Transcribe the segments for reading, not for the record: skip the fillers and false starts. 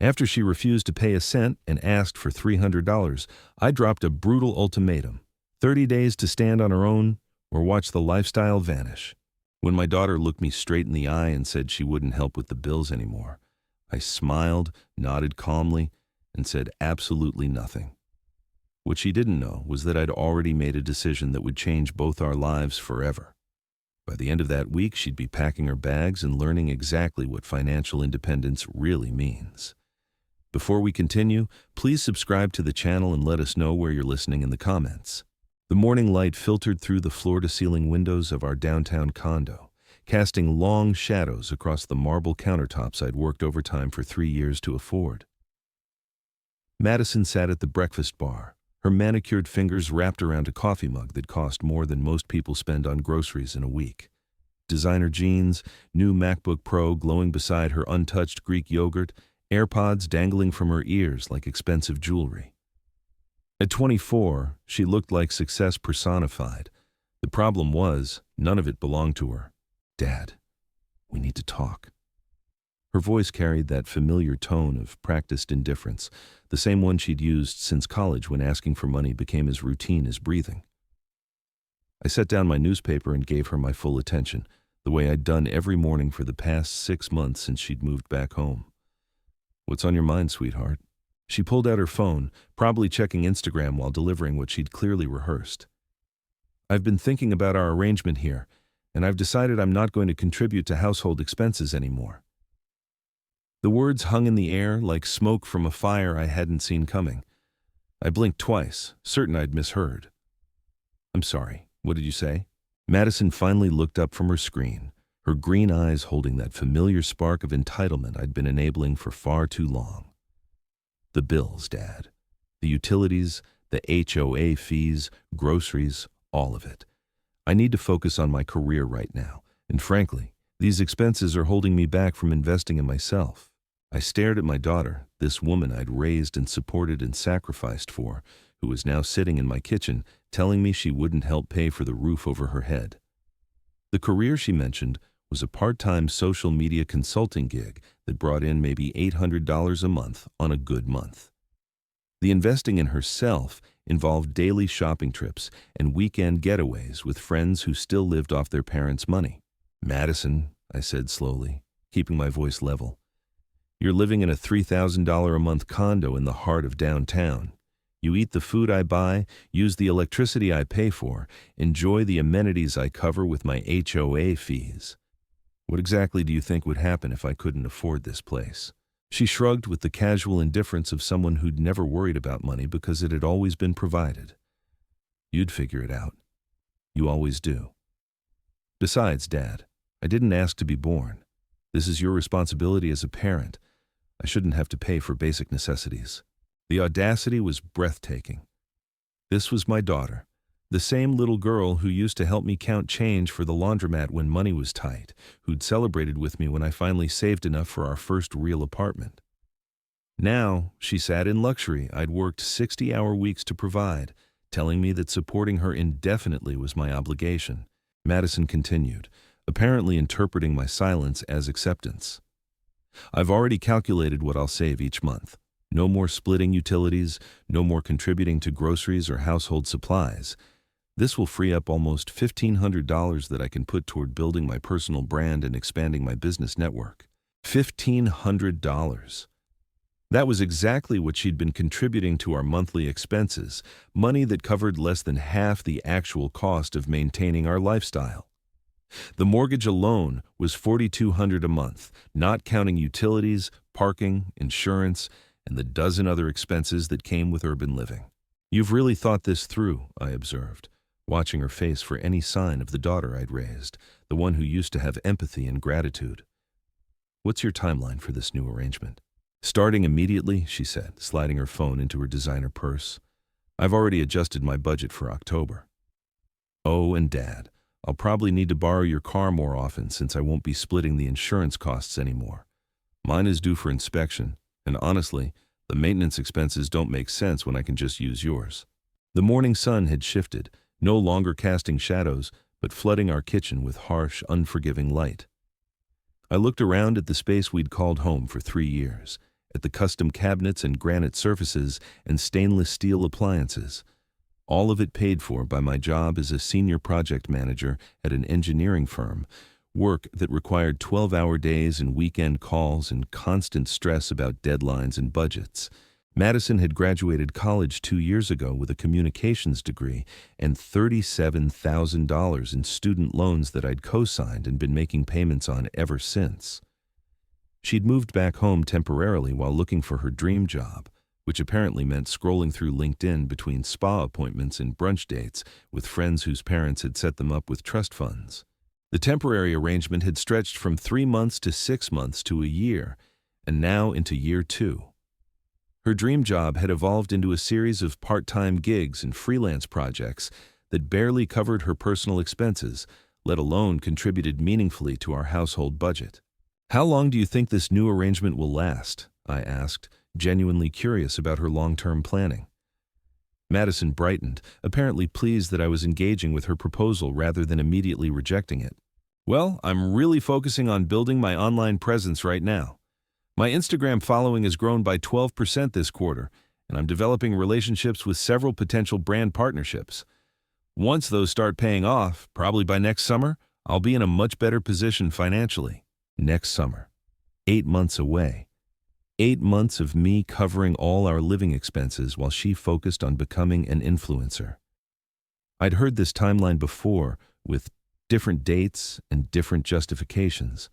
After she refused to pay a cent and asked for $300, I dropped a brutal ultimatum: 30 days to stand on her own or watch the lifestyle vanish. When my daughter looked me straight in the eye and said she wouldn't help with the bills anymore, I smiled, nodded calmly, and said absolutely nothing. What she didn't know was that I'd already made a decision that would change both our lives forever. By the end of that week, she'd be packing her bags and learning exactly what financial independence really means. Before we continue, please subscribe to the channel and let us know where you're listening in the comments. The morning light filtered through the floor-to-ceiling windows of our downtown condo, casting long shadows across the marble countertops I'd worked overtime for 3 years to afford. Madison sat at the breakfast bar, her manicured fingers wrapped around a coffee mug that cost more than most people spend on groceries in a week. Designer jeans, new MacBook Pro glowing beside her untouched Greek yogurt, AirPods dangling from her ears like expensive jewelry. At 24, she looked like success personified. The problem was, none of it belonged to her. "Dad, we need to talk." Her voice carried that familiar tone of practiced indifference, the same one she'd used since college when asking for money became as routine as breathing. I set down my newspaper and gave her my full attention, the way I'd done every morning for the past 6 months since she'd moved back home. "What's on your mind, sweetheart?" She pulled out her phone, probably checking Instagram while delivering what she'd clearly rehearsed. "I've been thinking about our arrangement here, and I've decided I'm not going to contribute to household expenses anymore." The words hung in the air like smoke from a fire I hadn't seen coming. I blinked twice, certain I'd misheard. "I'm sorry, what did you say?" Madison finally looked up from her screen, her green eyes holding that familiar spark of entitlement I'd been enabling for far too long. "The bills, Dad. The utilities, the HOA fees, groceries, all of it. I need to focus on my career right now, and frankly, these expenses are holding me back from investing in myself." I stared at my daughter, this woman I'd raised and supported and sacrificed for, who was now sitting in my kitchen, telling me she wouldn't help pay for the roof over her head. The career she mentioned was a part-time social media consulting gig that brought in maybe $800 a month on a good month. The investing in herself involved daily shopping trips and weekend getaways with friends who still lived off their parents' money. "Madison," I said slowly, keeping my voice level, "you're living in a $3,000 a month condo in the heart of downtown. You eat the food I buy, use the electricity I pay for, enjoy the amenities I cover with my HOA fees. What exactly do you think would happen if I couldn't afford this place?" She shrugged with the casual indifference of someone who'd never worried about money because it had always been provided. "You'd figure it out. You always do. Besides, Dad, I didn't ask to be born. This is your responsibility as a parent. I shouldn't have to pay for basic necessities." The audacity was breathtaking. This was my daughter, the same little girl who used to help me count change for the laundromat when money was tight, who'd celebrated with me when I finally saved enough for our first real apartment. Now, she sat in luxury I'd worked 60-hour weeks to provide, telling me that supporting her indefinitely was my obligation. Madison continued, apparently interpreting my silence as acceptance. "I've already calculated what I'll save each month. No more splitting utilities, no more contributing to groceries or household supplies. This will free up almost $1,500 that I can put toward building my personal brand and expanding my business network." $1,500. That was exactly what she'd been contributing to our monthly expenses, money that covered less than half the actual cost of maintaining our lifestyle. The mortgage alone was $4,200 a month, not counting utilities, parking, insurance, and the dozen other expenses that came with urban living. "You've really thought this through," I observed, watching her face for any sign of the daughter I'd raised, the one who used to have empathy and gratitude. "What's your timeline for this new arrangement?" "Starting immediately," she said, sliding her phone into her designer purse. "I've already adjusted my budget for October." "Oh, and Dad, I'll probably need to borrow your car more often since I won't be splitting the insurance costs anymore. Mine is due for inspection, and honestly, the maintenance expenses don't make sense when I can just use yours." The morning sun had shifted, no longer casting shadows, but flooding our kitchen with harsh, unforgiving light. I looked around at the space we'd called home for 3 years, at the custom cabinets and granite surfaces and stainless steel appliances. All of it paid for by my job as a senior project manager at an engineering firm, work that required 12-hour days and weekend calls and constant stress about deadlines and budgets. Madison had graduated college 2 years ago with a communications degree and $37,000 in student loans that I'd co-signed and been making payments on ever since. She'd moved back home temporarily while looking for her dream job, which apparently meant scrolling through LinkedIn between spa appointments and brunch dates with friends whose parents had set them up with trust funds. The temporary arrangement had stretched from 3 months to 6 months to a year, and now into year 2. Her dream job had evolved into a series of part-time gigs and freelance projects that barely covered her personal expenses, let alone contributed meaningfully to our household budget. "How long do you think this new arrangement will last?" I asked, genuinely curious about her long-term planning. Madison brightened, apparently pleased that I was engaging with her proposal rather than immediately rejecting it. "Well, I'm really focusing on building my online presence right now. My Instagram following has grown by 12% this quarter, and I'm developing relationships with several potential brand partnerships. Once those start paying off, probably by next summer, I'll be in a much better position financially." Next summer. 8 months away. 8 months of me covering all our living expenses while she focused on becoming an influencer. I'd heard this timeline before, with different dates and different justifications.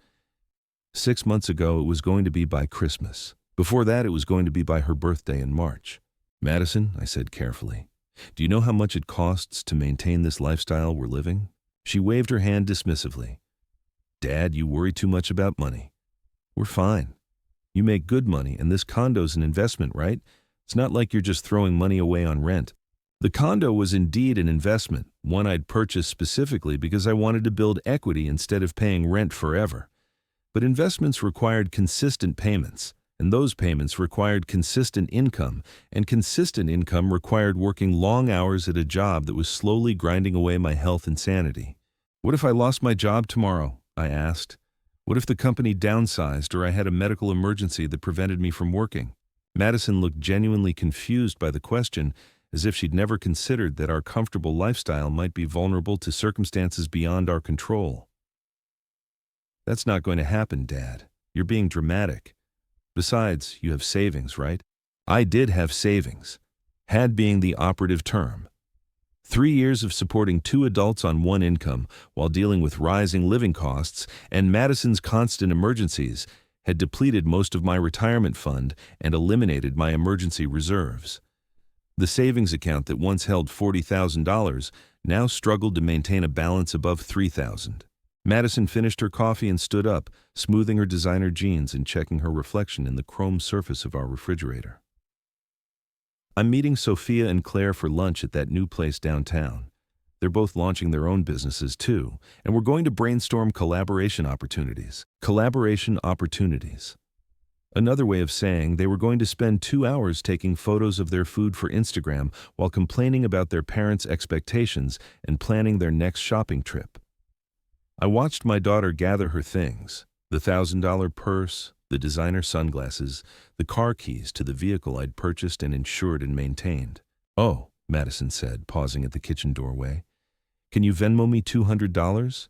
6 months ago, it was going to be by Christmas. Before that, it was going to be by her birthday in March. "Madison," I said carefully, "do you know how much it costs to maintain this lifestyle we're living?" She waved her hand dismissively. "Dad, you worry too much about money. We're fine. You make good money, and this condo's an investment, right? It's not like you're just throwing money away on rent." The condo was indeed an investment, one I'd purchased specifically because I wanted to build equity instead of paying rent forever. But investments required consistent payments, and those payments required consistent income, and consistent income required working long hours at a job that was slowly grinding away my health and sanity. "What if I lost my job tomorrow?" I asked. "What if the company downsized or I had a medical emergency that prevented me from working?" Madison looked genuinely confused by the question, as if she'd never considered that our comfortable lifestyle might be vulnerable to circumstances beyond our control. "That's not going to happen, Dad. You're being dramatic. Besides, you have savings, right?" I did have savings. Had being the operative term. 3 years of supporting 2 adults on one income while dealing with rising living costs and Madison's constant emergencies had depleted most of my retirement fund and eliminated my emergency reserves. The savings account that once held $40,000 now struggled to maintain a balance above $3,000. Madison finished her coffee and stood up, smoothing her designer jeans and checking her reflection in the chrome surface of our refrigerator. "I'm meeting Sophia and Claire for lunch at that new place downtown. They're both launching their own businesses too, and we're going to brainstorm collaboration opportunities." Collaboration opportunities. Another way of saying they were going to spend 2 hours taking photos of their food for Instagram while complaining about their parents' expectations and planning their next shopping trip. I watched my daughter gather her things, the $1,000 purse, the designer sunglasses, the car keys to the vehicle I'd purchased and insured and maintained. "Oh," Madison said, pausing at the kitchen doorway. "Can you Venmo me $200?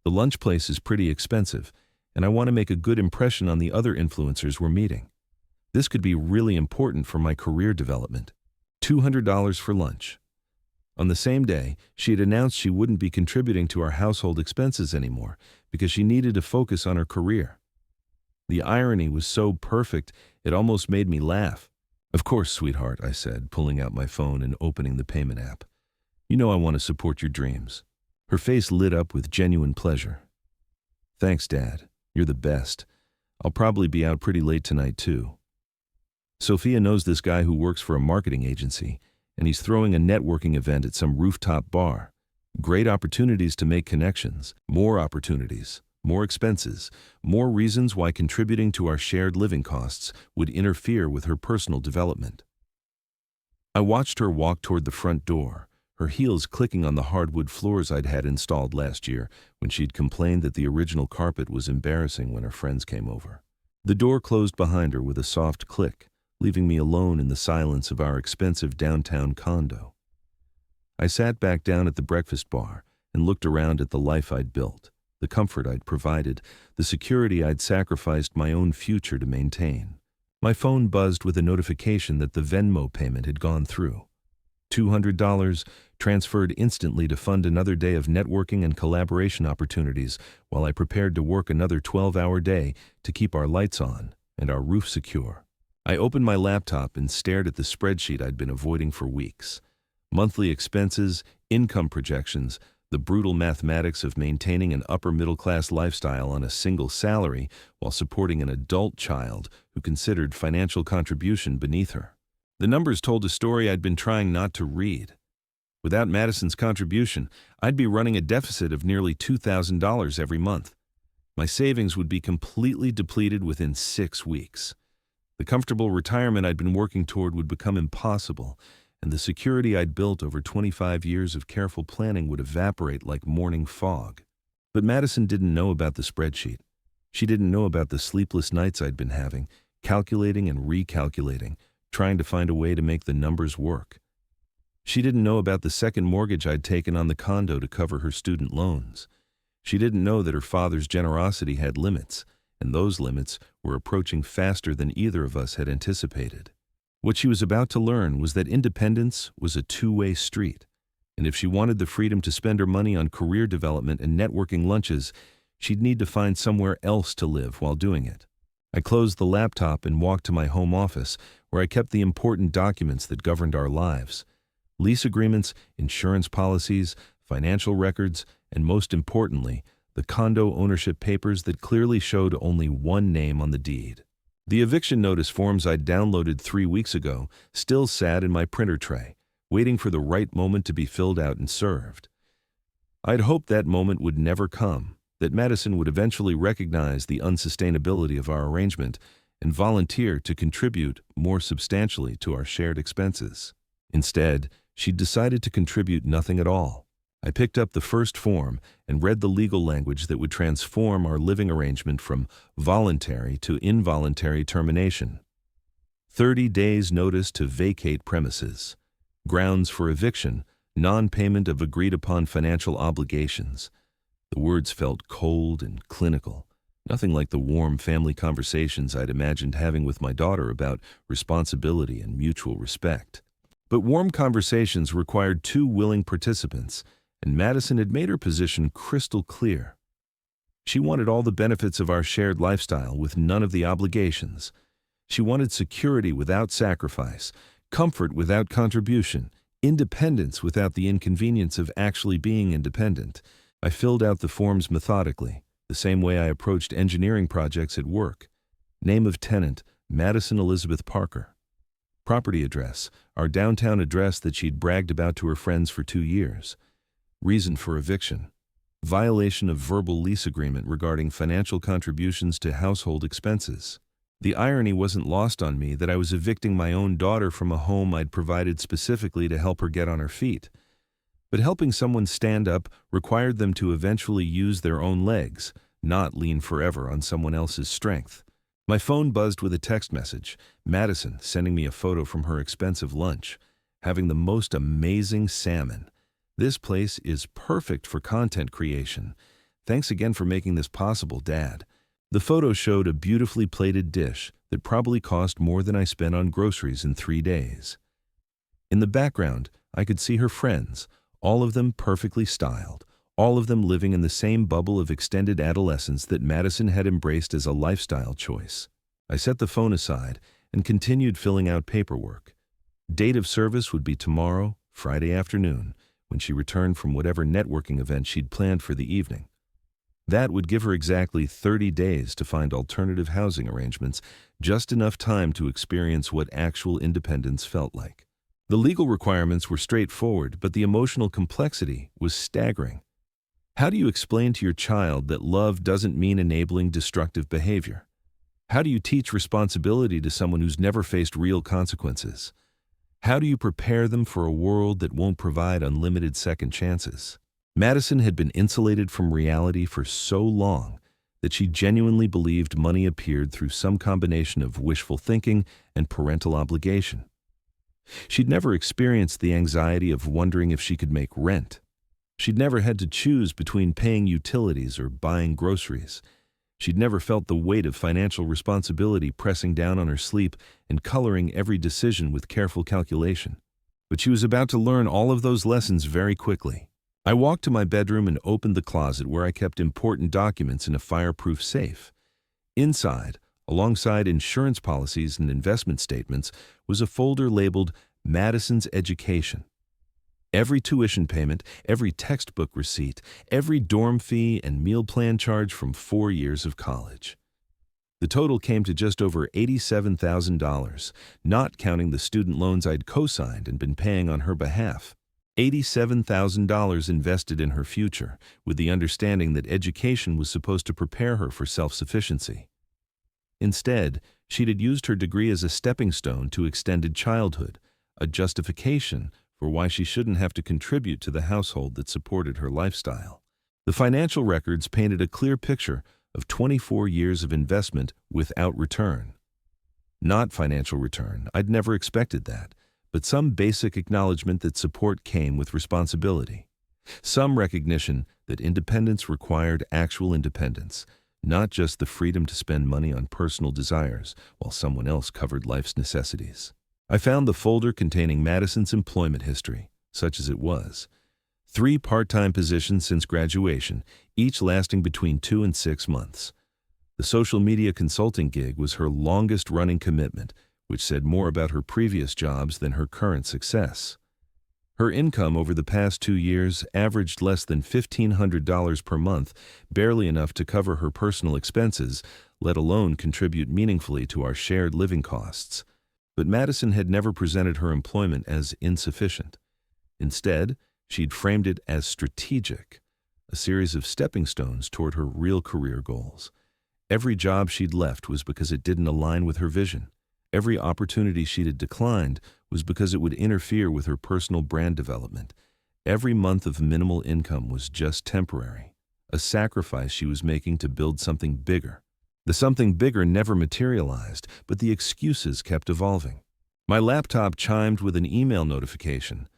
The lunch place is pretty expensive, and I want to make a good impression on the other influencers we're meeting. This could be really important for my career development." $200 for lunch. On the same day, she had announced she wouldn't be contributing to our household expenses anymore because she needed to focus on her career. The irony was so perfect, it almost made me laugh. "Of course, sweetheart," I said, pulling out my phone and opening the payment app. "You know I want to support your dreams." Her face lit up with genuine pleasure. "Thanks, Dad. You're the best. I'll probably be out pretty late tonight, too." Sophia knows this guy who works for a marketing agency, and he's throwing a networking event at some rooftop bar. Great opportunities to make connections, more opportunities, more expenses, more reasons why contributing to our shared living costs would interfere with her personal development. I watched her walk toward the front door, her heels clicking on the hardwood floors I'd had installed last year when she'd complained that the original carpet was embarrassing when her friends came over. The door closed behind her with a soft click, leaving me alone in the silence of our expensive downtown condo. I sat back down at the breakfast bar and looked around at the life I'd built, the comfort I'd provided, the security I'd sacrificed my own future to maintain. My phone buzzed with a notification that the Venmo payment had gone through. $200 transferred instantly to fund another day of networking and collaboration opportunities while I prepared to work another 12-hour day to keep our lights on and our roof secure. I opened my laptop and stared at the spreadsheet I'd been avoiding for weeks. Monthly expenses, income projections, the brutal mathematics of maintaining an upper-middle-class lifestyle on a single salary while supporting an adult child who considered financial contribution beneath her. The numbers told a story I'd been trying not to read. Without Madison's contribution, I'd be running a deficit of nearly $2,000 every month. My savings would be completely depleted within 6 weeks. The comfortable retirement I'd been working toward would become impossible, and the security I'd built over 25 years of careful planning would evaporate like morning fog. But Madison didn't know about the spreadsheet. She didn't know about the sleepless nights I'd been having, calculating and recalculating, trying to find a way to make the numbers work. She didn't know about the second mortgage I'd taken on the condo to cover her student loans. She didn't know that her father's generosity had limits, and those limits were approaching faster than either of us had anticipated. What she was about to learn was that independence was a two-way street, and if she wanted the freedom to spend her money on career development and networking lunches, she'd need to find somewhere else to live while doing it. I closed the laptop and walked to my home office, where I kept the important documents that governed our lives: lease agreements, insurance policies, financial records, and most importantly, the condo ownership papers that clearly showed only one name on the deed. The eviction notice forms I'd downloaded 3 weeks ago still sat in my printer tray, waiting for the right moment to be filled out and served. I'd hoped that moment would never come, that Madison would eventually recognize the unsustainability of our arrangement and volunteer to contribute more substantially to our shared expenses. Instead, she'd decided to contribute nothing at all. I picked up the first form and read the legal language that would transform our living arrangement from voluntary to involuntary termination. 30 days notice to vacate premises. Grounds for eviction, non-payment of agreed-upon financial obligations. The words felt cold and clinical, nothing like the warm family conversations I'd imagined having with my daughter about responsibility and mutual respect. But warm conversations required 2 willing participants, and Madison had made her position crystal clear. She wanted all the benefits of our shared lifestyle with none of the obligations. She wanted security without sacrifice, comfort without contribution, independence without the inconvenience of actually being independent. I filled out the forms methodically, the same way I approached engineering projects at work. Name of tenant, Madison Elizabeth Parker. Property address, our downtown address that she'd bragged about to her friends for 2 years. Reason for eviction: violation of verbal lease agreement regarding financial contributions to household expenses. The irony wasn't lost on me that I was evicting my own daughter from a home I'd provided specifically to help her get on her feet. But helping someone stand up required them to eventually use their own legs, not lean forever on someone else's strength. My phone buzzed with a text message, Madison sending me a photo from her expensive lunch, having the most amazing salmon. This place is perfect for content creation. Thanks again for making this possible, Dad. The photo showed a beautifully plated dish that probably cost more than I spent on groceries in 3 days. In the background, I could see her friends, all of them perfectly styled, all of them living in the same bubble of extended adolescence that Madison had embraced as a lifestyle choice. I set the phone aside and continued filling out paperwork. Date of service would be tomorrow, Friday afternoon, when she returned from whatever networking event she'd planned for the evening. That would give her exactly 30 days to find alternative housing arrangements, just enough time to experience what actual independence felt like. The legal requirements were straightforward, but the emotional complexity was staggering. How do you explain to your child that love doesn't mean enabling destructive behavior? How do you teach responsibility to someone who's never faced real consequences? How do you prepare them for a world that won't provide unlimited second chances? Madison had been insulated from reality for so long that she genuinely believed money appeared through some combination of wishful thinking and parental obligation. She'd never experienced the anxiety of wondering if she could make rent. She'd never had to choose between paying utilities or buying groceries. She'd never felt the weight of financial responsibility pressing down on her sleep and coloring every decision with careful calculation. But she was about to learn all of those lessons very quickly. I walked to my bedroom and opened the closet where I kept important documents in a fireproof safe. Inside, alongside insurance policies and investment statements, was a folder labeled Madison's Education. Every tuition payment, every textbook receipt, every dorm fee and meal plan charge from 4 years of college. The total came to just over $87,000, not counting the student loans I'd co-signed and been paying on her behalf. $87,000 invested in her future, with the understanding that education was supposed to prepare her for self-sufficiency. Instead, she'd used her degree as a stepping stone to extended childhood, a justification for why she shouldn't have to contribute to the household that supported her lifestyle. The financial records painted a clear picture of 24 years of investment without return. Not financial return, I'd never expected that, but some basic acknowledgement that support came with responsibility. Some recognition that independence required actual independence, not just the freedom to spend money on personal desires while someone else covered life's necessities. I found the folder containing Madison's employment history, such as it was. 3 part-time positions since graduation, each lasting between 2 and 6 months. The social media consulting gig was her longest-running commitment, which said more about her previous jobs than her current success. Her income over the past 2 years averaged less than $1,500 per month, barely enough to cover her personal expenses, let alone contribute meaningfully to our shared living costs. But Madison had never presented her employment as insufficient. Instead, she'd framed it as strategic, a series of stepping stones toward her real career goals. Every job she'd left was because it didn't align with her vision. Every opportunity she'd declined was because it would interfere with her personal brand development. Every month of minimal income was just temporary, a sacrifice she was making to build something bigger. The something bigger never materialized, but the excuses kept evolving. My laptop chimed with an email notification,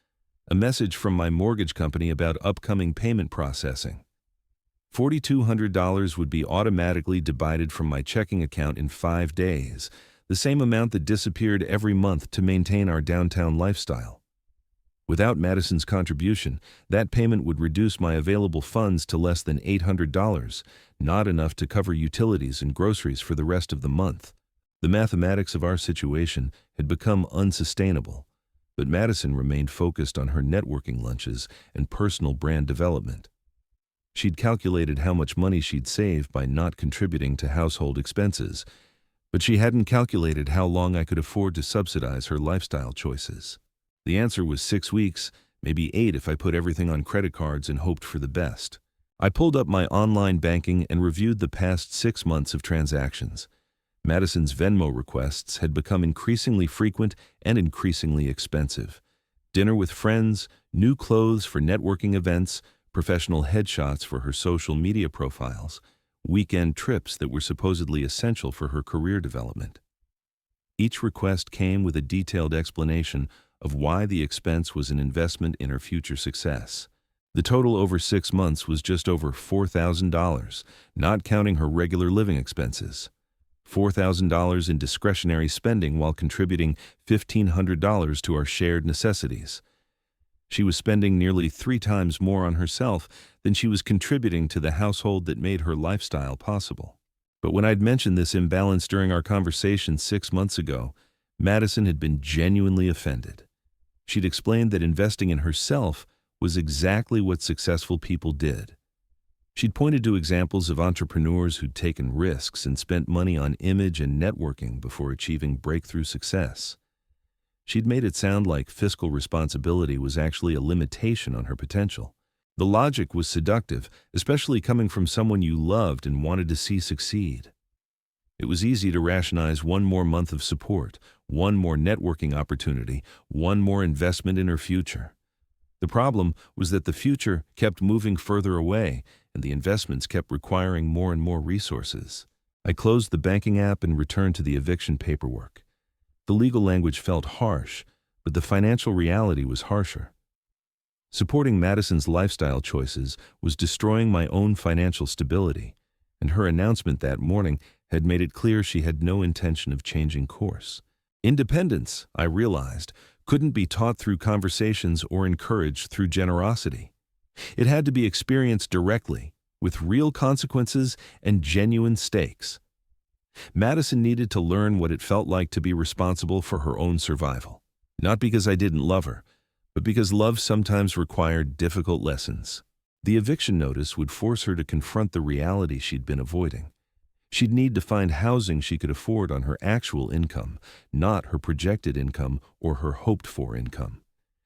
a message from my mortgage company about upcoming payment processing. $4,200 would be automatically debited from my checking account in 5 days, the same amount that disappeared every month to maintain our downtown lifestyle. Without Madison's contribution, that payment would reduce my available funds to less than $800, not enough to cover utilities and groceries for the rest of the month. The mathematics of our situation had become unsustainable, but Madison remained focused on her networking lunches and personal brand development. She'd calculated how much money she'd save by not contributing to household expenses, but she hadn't calculated how long I could afford to subsidize her lifestyle choices. The answer was 6 weeks, maybe 8 if I put everything on credit cards and hoped for the best. I pulled up my online banking and reviewed the past 6 months of transactions. Madison's Venmo requests had become increasingly frequent and increasingly expensive. Dinner with friends, new clothes for networking events, professional headshots for her social media profiles, weekend trips that were supposedly essential for her career development. Each request came with a detailed explanation of why the expense was an investment in her future success. The total over 6 months was just over $4,000, not counting her regular living expenses. $4,000 in discretionary spending while contributing $1,500 to our shared necessities. She was spending nearly 3 times more on herself than she was contributing to the household that made her lifestyle possible. But when I'd mentioned this imbalance during our conversation 6 months ago, Madison had been genuinely offended. She'd explained that investing in herself was exactly what successful people did. She'd pointed to examples of entrepreneurs who'd taken risks and spent money on image and networking before achieving breakthrough success. She'd made it sound like fiscal responsibility was actually a limitation on her potential. The logic was seductive, especially coming from someone you loved and wanted to see succeed. It was easy to rationalize one more month of support, one more networking opportunity, one more investment in her future. The problem was that the future kept moving further away, and the investments kept requiring more and more resources. I closed the banking app and returned to the eviction paperwork. The legal language felt harsh, but the financial reality was harsher. Supporting Madison's lifestyle choices was destroying my own financial stability, and her announcement that morning had made it clear she had no intention of changing course. Independence, I realized, couldn't be taught through conversations or encouraged through generosity. It had to be experienced directly, with real consequences and genuine stakes. Madison needed to learn what it felt like to be responsible for her own survival. Not because I didn't love her, but because love sometimes required difficult lessons. The eviction notice would force her to confront the reality she'd been avoiding. She'd need to find housing she could afford on her actual income, not her projected income or her hoped-for income.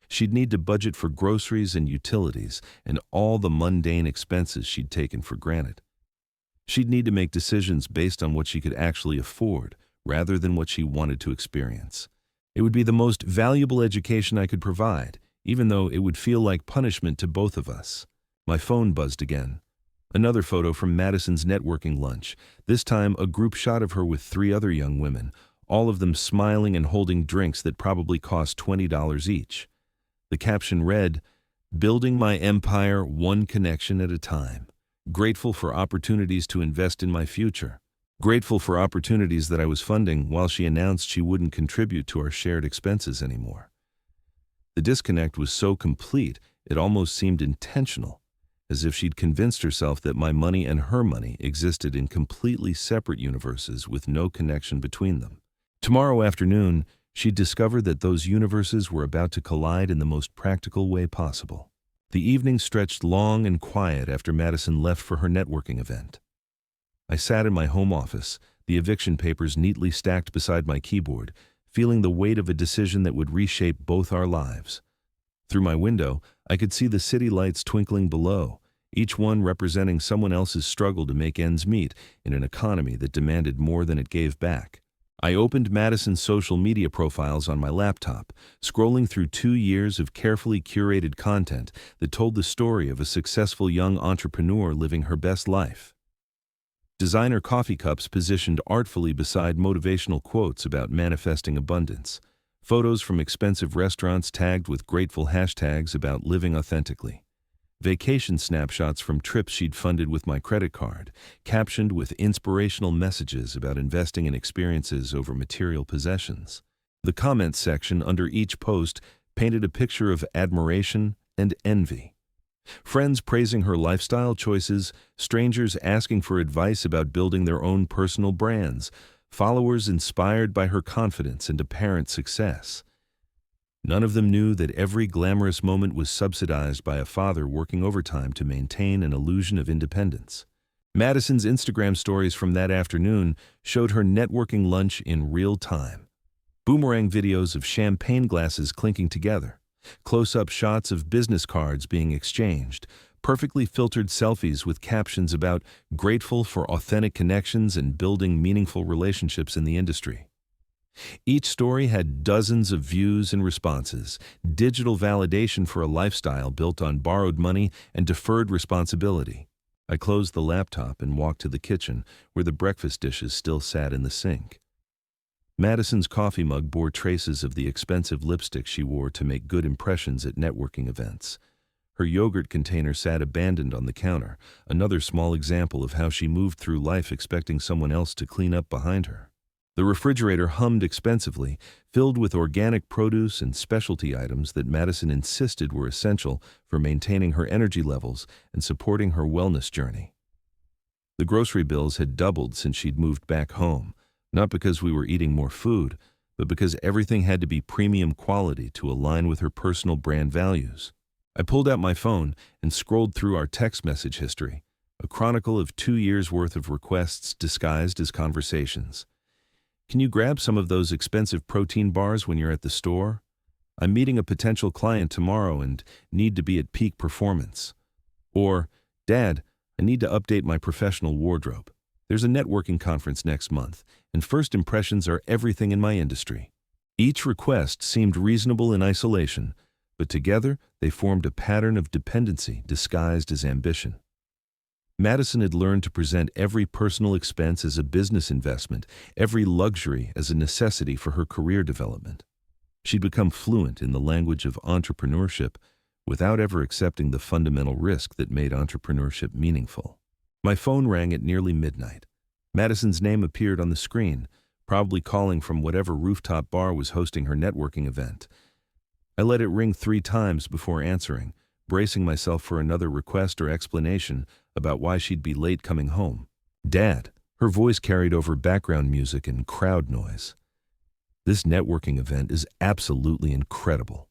She'd need to budget for groceries and utilities and all the mundane expenses she'd taken for granted. She'd need to make decisions based on what she could actually afford, rather than what she wanted to experience. It would be the most valuable education I could provide, even though it would feel like punishment to both of us. My phone buzzed again. Another photo from Madison's networking lunch, this time a group shot of her with 3 other young women, all of them smiling and holding drinks that probably cost $20 each. The caption read, "Building my empire one connection at a time. Grateful for opportunities to invest in my future. Grateful for opportunities that I was funding while she announced she wouldn't contribute to our shared expenses anymore." The disconnect was so complete, it almost seemed intentional, as if she'd convinced herself that my money and her money existed in completely separate universes with no connection between them. Tomorrow afternoon, she'd discover that those universes were about to collide in the most practical way possible. The evening stretched long and quiet after Madison left for her networking event. I sat in my home office, the eviction papers neatly stacked beside my keyboard, feeling the weight of a decision that would reshape both our lives. Through my window, I could see the city lights twinkling below, each one representing someone else's struggle to make ends meet in an economy that demanded more than it gave back. I opened Madison's social media profiles on my laptop, scrolling through 2 years of carefully curated content that told the story of a successful young entrepreneur living her best life. Designer coffee cups positioned artfully beside motivational quotes about manifesting abundance. Photos from expensive restaurants tagged with grateful hashtags about living authentically. Vacation snapshots from trips she'd funded with my credit card, captioned with inspirational messages about investing in experiences over material possessions. The comments section under each post painted a picture of admiration and envy. Friends praising her lifestyle choices, strangers asking for advice about building their own personal brands, followers inspired by her confidence and apparent success. None of them knew that every glamorous moment was subsidized by a father working overtime to maintain an illusion of independence. Madison's Instagram stories from that afternoon showed her networking lunch in real time. Boomerang videos of champagne glasses clinking together, close-up shots of business cards being exchanged, perfectly filtered selfies with captions about grateful for authentic connections and building meaningful relationships in the industry. Each story had dozens of views and responses, digital validation for a lifestyle built on borrowed money and deferred responsibility. I closed the laptop and walked to the kitchen, where the breakfast dishes still sat in the sink. Madison's coffee mug bore traces of the expensive lipstick she wore to make good impressions at networking events. Her yogurt container sat abandoned on the counter, another small example of how she moved through life expecting someone else to clean up behind her. The refrigerator hummed expensively, filled with organic produce and specialty items that Madison insisted were essential for maintaining her energy levels and supporting her wellness journey. The grocery bills had doubled since she'd moved back home, not because we were eating more food, but because everything had to be premium quality to align with her personal brand values. I pulled out my phone and scrolled through our text message history, a chronicle of 2 years' worth of requests disguised as conversations. "Can you grab some of those expensive protein bars when you're at the store? I'm meeting a potential client tomorrow and need to be at peak performance." Or, "Dad, I need to update my professional wardrobe. There's a networking conference next month, and first impressions are everything in my industry." Each request seemed reasonable in isolation, but together they formed a pattern of dependency disguised as ambition. Madison had learned to present every personal expense as a business investment, every luxury as a necessity for her career development. She'd become fluent in the language of entrepreneurship without ever accepting the fundamental risk that made entrepreneurship meaningful. My phone rang at nearly midnight. Madison's name appeared on the screen, probably calling from whatever rooftop bar was hosting her networking event. I let it ring 3 times before answering, bracing myself for another request or explanation about why she'd be late coming home. "Dad," her voice carried over background music and crowd noise. "This networking event is absolutely incredible.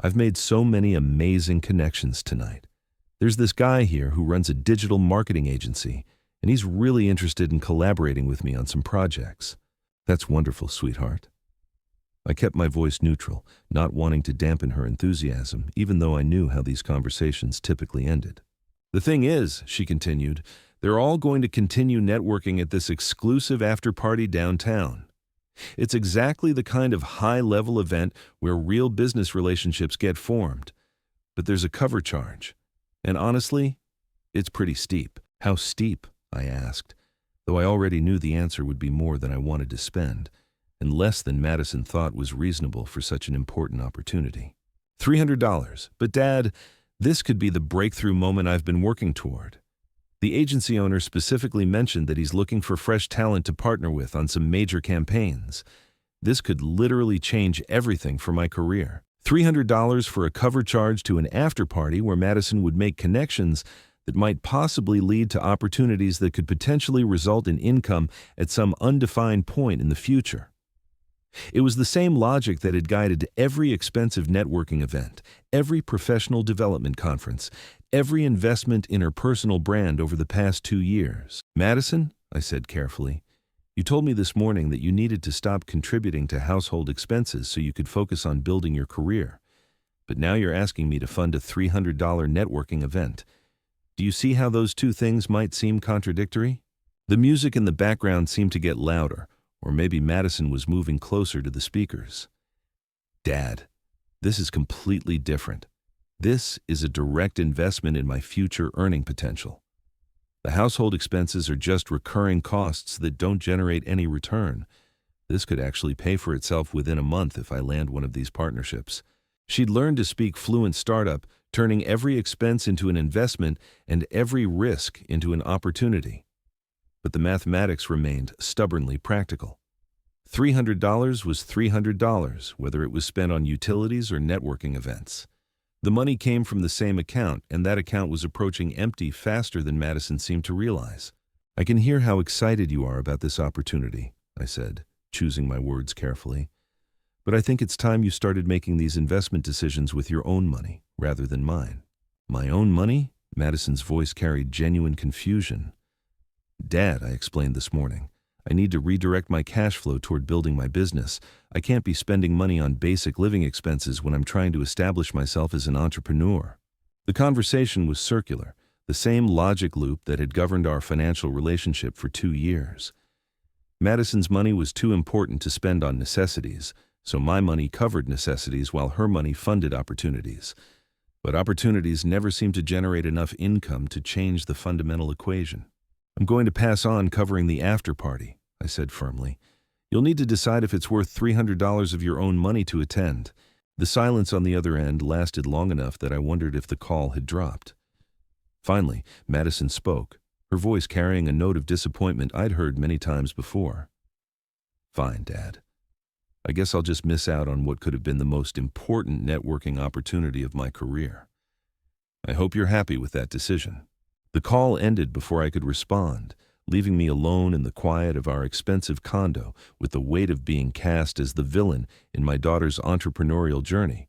I've made so many amazing connections tonight. There's this guy here who runs a digital marketing agency, and he's really interested in collaborating with me on some projects." "That's wonderful, sweetheart." I kept my voice neutral, not wanting to dampen her enthusiasm, even though I knew how these conversations typically ended. "The thing is," she continued, "they're all going to continue networking at this exclusive after-party downtown. It's exactly the kind of high-level event where real business relationships get formed. But there's a cover charge. And honestly, it's pretty steep." "How steep?" I asked, though I already knew the answer would be more than I wanted to spend, and less than Madison thought was reasonable for such an important opportunity. $300. But Dad, this could be the breakthrough moment I've been working toward. The agency owner specifically mentioned that he's looking for fresh talent to partner with on some major campaigns. This could literally change everything for my career. $300 for a cover charge to an after-party where Madison would make connections that might possibly lead to opportunities that could potentially result in income at some undefined point in the future. It was the same logic that had guided every expensive networking event, every professional development conference, every investment in her personal brand over the past 2 years. "Madison," I said carefully, "you told me this morning that you needed to stop contributing to household expenses so you could focus on building your career. But now you're asking me to fund a $300 networking event. Do you see how those two things might seem contradictory?" The music in the background seemed to get louder, or maybe Madison was moving closer to the speakers. "Dad, this is completely different. This is a direct investment in my future earning potential. The household expenses are just recurring costs that don't generate any return. This could actually pay for itself within a month if I land one of these partnerships." She'd learned to speak fluent startup, turning every expense into an investment and every risk into an opportunity. But the mathematics remained stubbornly practical. $300 was $300, whether it was spent on utilities or networking events. The money came from the same account, and that account was approaching empty faster than Madison seemed to realize. "I can hear how excited you are about this opportunity," I said, choosing my words carefully. "But I think it's time you started making these investment decisions with your own money, rather than mine." "My own money?" Madison's voice carried genuine confusion. "Dad," I explained this morning, "I need to redirect my cash flow toward building my business. I can't be spending money on basic living expenses when I'm trying to establish myself as an entrepreneur." The conversation was circular, the same logic loop that had governed our financial relationship for 2 years. Madison's money was too important to spend on necessities, so my money covered necessities while her money funded opportunities. But opportunities never seemed to generate enough income to change the fundamental equation. "I'm going to pass on covering the after-party," I said firmly. "You'll need to decide if it's worth $300 of your own money to attend." The silence on the other end lasted long enough that I wondered if the call had dropped. Finally, Madison spoke, her voice carrying a note of disappointment I'd heard many times before. "Fine, Dad. I guess I'll just miss out on what could have been the most important networking opportunity of my career. I hope you're happy with that decision." The call ended before I could respond, leaving me alone in the quiet of our expensive condo with the weight of being cast as the villain in my daughter's entrepreneurial journey.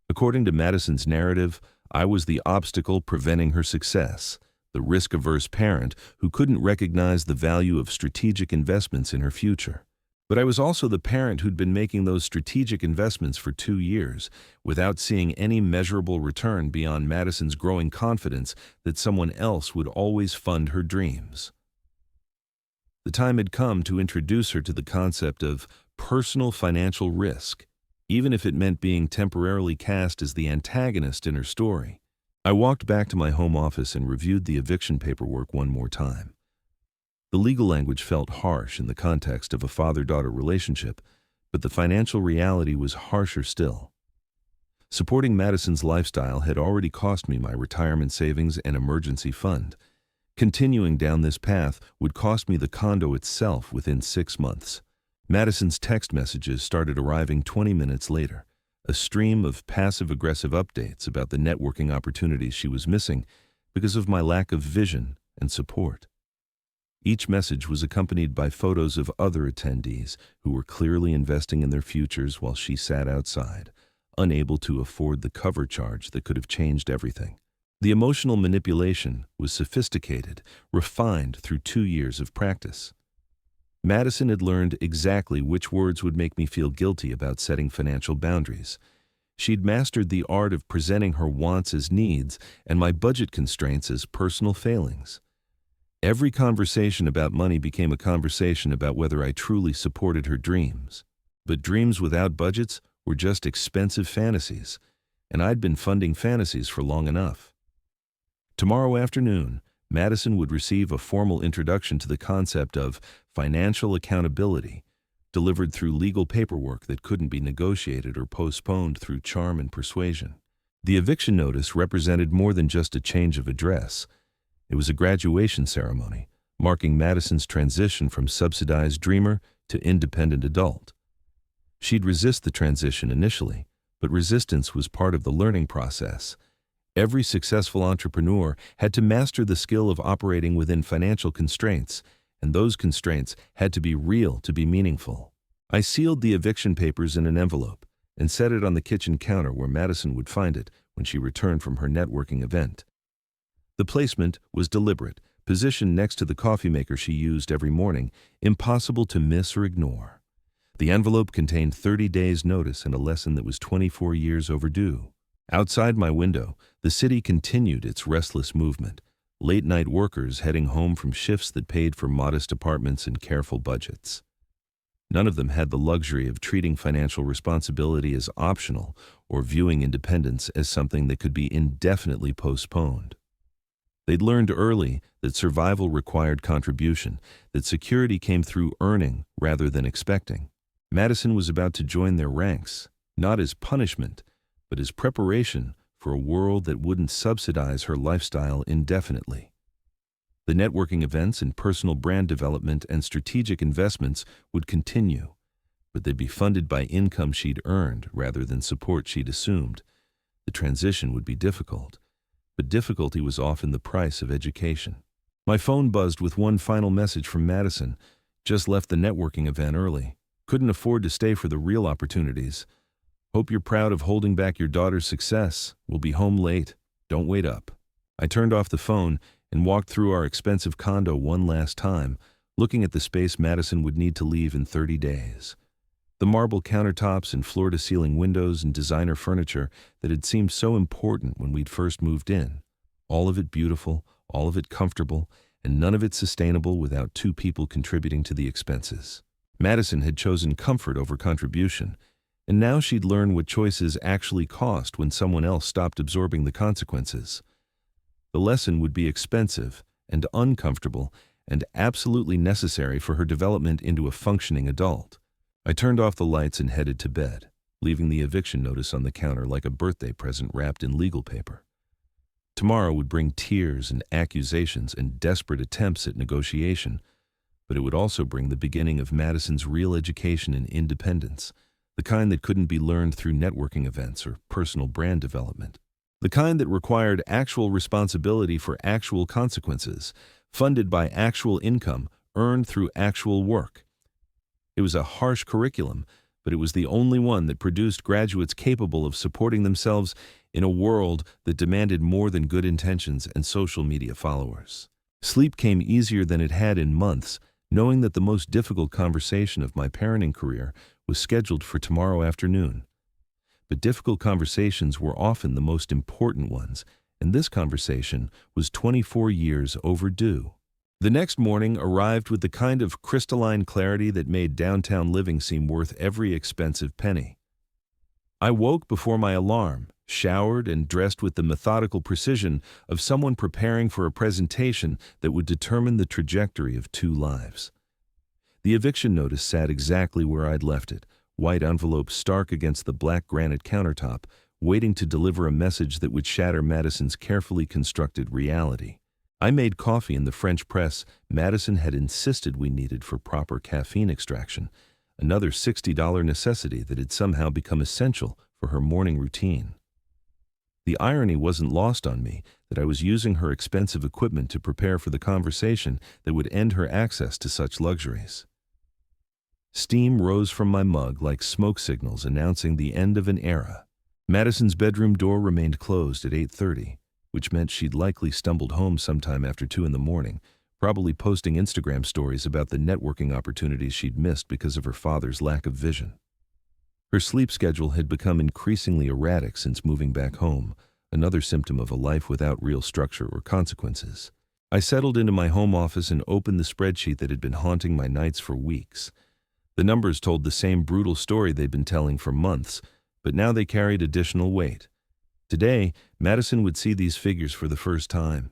According to Madison's narrative, I was the obstacle preventing her success, the risk-averse parent who couldn't recognize the value of strategic investments in her future. But I was also the parent who'd been making those strategic investments for 2 years without seeing any measurable return beyond Madison's growing confidence that someone else would always fund her dreams. The time had come to introduce her to the concept of personal financial risk, even if it meant being temporarily cast as the antagonist in her story. I walked back to my home office and reviewed the eviction paperwork one more time. The legal language felt harsh in the context of a father-daughter relationship, but the financial reality was harsher still. Supporting Madison's lifestyle had already cost me my retirement savings and emergency fund. Continuing down this path would cost me the condo itself within 6 months. Madison's text messages started arriving 20 minutes later, a stream of passive-aggressive updates about the networking opportunities she was missing because of my lack of vision and support. Each message was accompanied by photos of other attendees who were clearly investing in their futures while she sat outside, unable to afford the cover charge that could have changed everything. The emotional manipulation was sophisticated, refined through 2 years of practice. Madison had learned exactly which words would make me feel guilty about setting financial boundaries. She'd mastered the art of presenting her wants as needs and my budget constraints as personal failings. Every conversation about money became a conversation about whether I truly supported her dreams. But dreams without budgets were just expensive fantasies, and I'd been funding fantasies for long enough. Tomorrow afternoon, Madison would receive a formal introduction to the concept of financial accountability, delivered through legal paperwork that couldn't be negotiated or postponed through charm and persuasion. The eviction notice represented more than just a change of address. It was a graduation ceremony, marking Madison's transition from subsidized dreamer to independent adult. She'd resist the transition initially, but resistance was part of the learning process. Every successful entrepreneur had to master the skill of operating within financial constraints, and those constraints had to be real to be meaningful. I sealed the eviction papers in an envelope and set it on the kitchen counter where Madison would find it when she returned from her networking event. The placement was deliberate, positioned next to the coffee maker she used every morning, impossible to miss or ignore. The envelope contained 30 days' notice and a lesson that was 24 years overdue. Outside my window, the city continued its restless movement, late-night workers heading home from shifts that paid for modest apartments and careful budgets. None of them had the luxury of treating financial responsibility as optional or viewing independence as something that could be indefinitely postponed. They'd learned early that survival required contribution, that security came through earning rather than expecting. Madison was about to join their ranks, not as punishment, but as preparation for a world that wouldn't subsidize her lifestyle indefinitely. The networking events and personal brand development and strategic investments would continue, but they'd be funded by income she'd earned rather than support she'd assumed. The transition would be difficult, but difficulty was often the price of education. My phone buzzed with one final message from Madison. Just left the networking event early. Couldn't afford to stay for the real opportunities. Hope you're proud of holding back your daughter's success. We'll be home late. Don't wait up. I turned off the phone and walked through our expensive condo one last time, looking at the space Madison would need to leave in 30 days. The marble countertops and floor-to-ceiling windows and designer furniture that had seemed so important when we'd first moved in. All of it beautiful, all of it comfortable, and none of it sustainable without 2 people contributing to the expenses. Madison had chosen comfort over contribution, and now she'd learn what choices actually cost when someone else stopped absorbing the consequences. The lesson would be expensive and uncomfortable and absolutely necessary for her development into a functioning adult. I turned off the lights and headed to bed, leaving the eviction notice on the counter like a birthday present wrapped in legal paper. Tomorrow would bring tears and accusations and desperate attempts at negotiation, but it would also bring the beginning of Madison's real education in independence, the kind that couldn't be learned through networking events or personal brand development. The kind that required actual responsibility for actual consequences, funded by actual income, earned through actual work. It was a harsh curriculum, but it was the only one that produced graduates capable of supporting themselves in a world that demanded more than good intentions and social media followers. Sleep came easier than it had in months, knowing that the most difficult conversation of my parenting career was scheduled for tomorrow afternoon. But difficult conversations were often the most important ones, and this conversation was 24 years overdue. The next morning arrived with the kind of crystalline clarity that made downtown living seem worth every expensive penny. I woke before my alarm, showered, and dressed with the methodical precision of someone preparing for a presentation that would determine the trajectory of two lives. The eviction notice sat exactly where I'd left it, white envelope stark against the black granite countertop, waiting to deliver a message that would shatter Madison's carefully constructed reality. I made coffee in the French press Madison had insisted we needed for proper caffeine extraction, another $60 necessity that had somehow become essential for her morning routine. The irony wasn't lost on me that I was using her expensive equipment to prepare for the conversation that would end her access to such luxuries. Steam rose from my mug like smoke signals announcing the end of an era. Madison's bedroom door remained closed at 8:30, which meant she'd likely stumbled home sometime after 2 in the morning, probably posting Instagram stories about the networking opportunities she'd missed because of her father's lack of vision. Her sleep schedule had become increasingly erratic since moving back home, another symptom of a life without real structure or consequences. I settled into my home office and opened the spreadsheet that had been haunting my nights for weeks. The numbers told the same brutal story they'd been telling for months, but now they carried additional weight. Today, Madison would see these figures for the first time.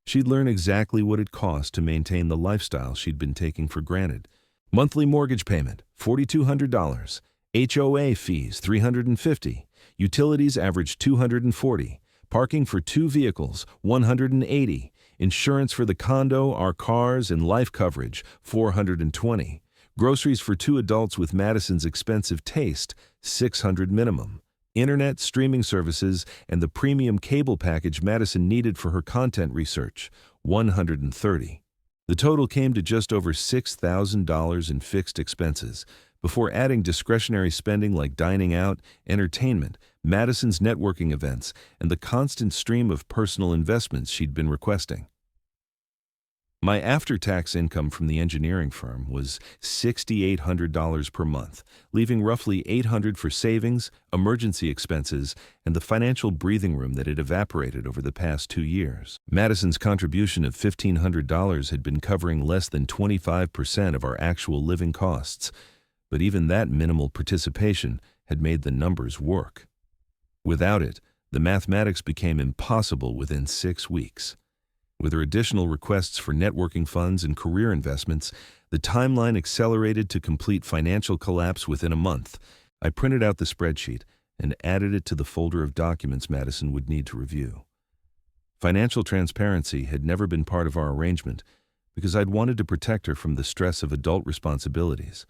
She'd learn exactly what it cost to maintain the lifestyle she'd been taking for granted. Monthly mortgage payment, $4,200. HOA fees, $350. Utilities averaged $240. Parking for 2 vehicles, $180. Insurance for the condo, our cars, and life coverage, $420. Groceries for 2 adults with Madison's expensive taste, $600 minimum. Internet, streaming services, and the premium cable package Madison needed for her content research, $130. The total came to just over $6,000 in fixed expenses, before adding discretionary spending like dining out, entertainment, Madison's networking events, and the constant stream of personal investments she'd been requesting. My after-tax income from the engineering firm was $6,800 per month, leaving roughly $800 for savings, emergency expenses, and the financial breathing room that had evaporated over the past 2 years. Madison's contribution of $1,500 had been covering less than 25% of our actual living costs, but even that minimal participation had made the numbers work. Without it, the mathematics became impossible within 6 weeks. With her additional requests for networking funds and career investments, the timeline accelerated to complete financial collapse within a month. I printed out the spreadsheet and added it to the folder of documents Madison would need to review. Financial transparency had never been part of our arrangement because I'd wanted to protect her from the stress of adult responsibilities.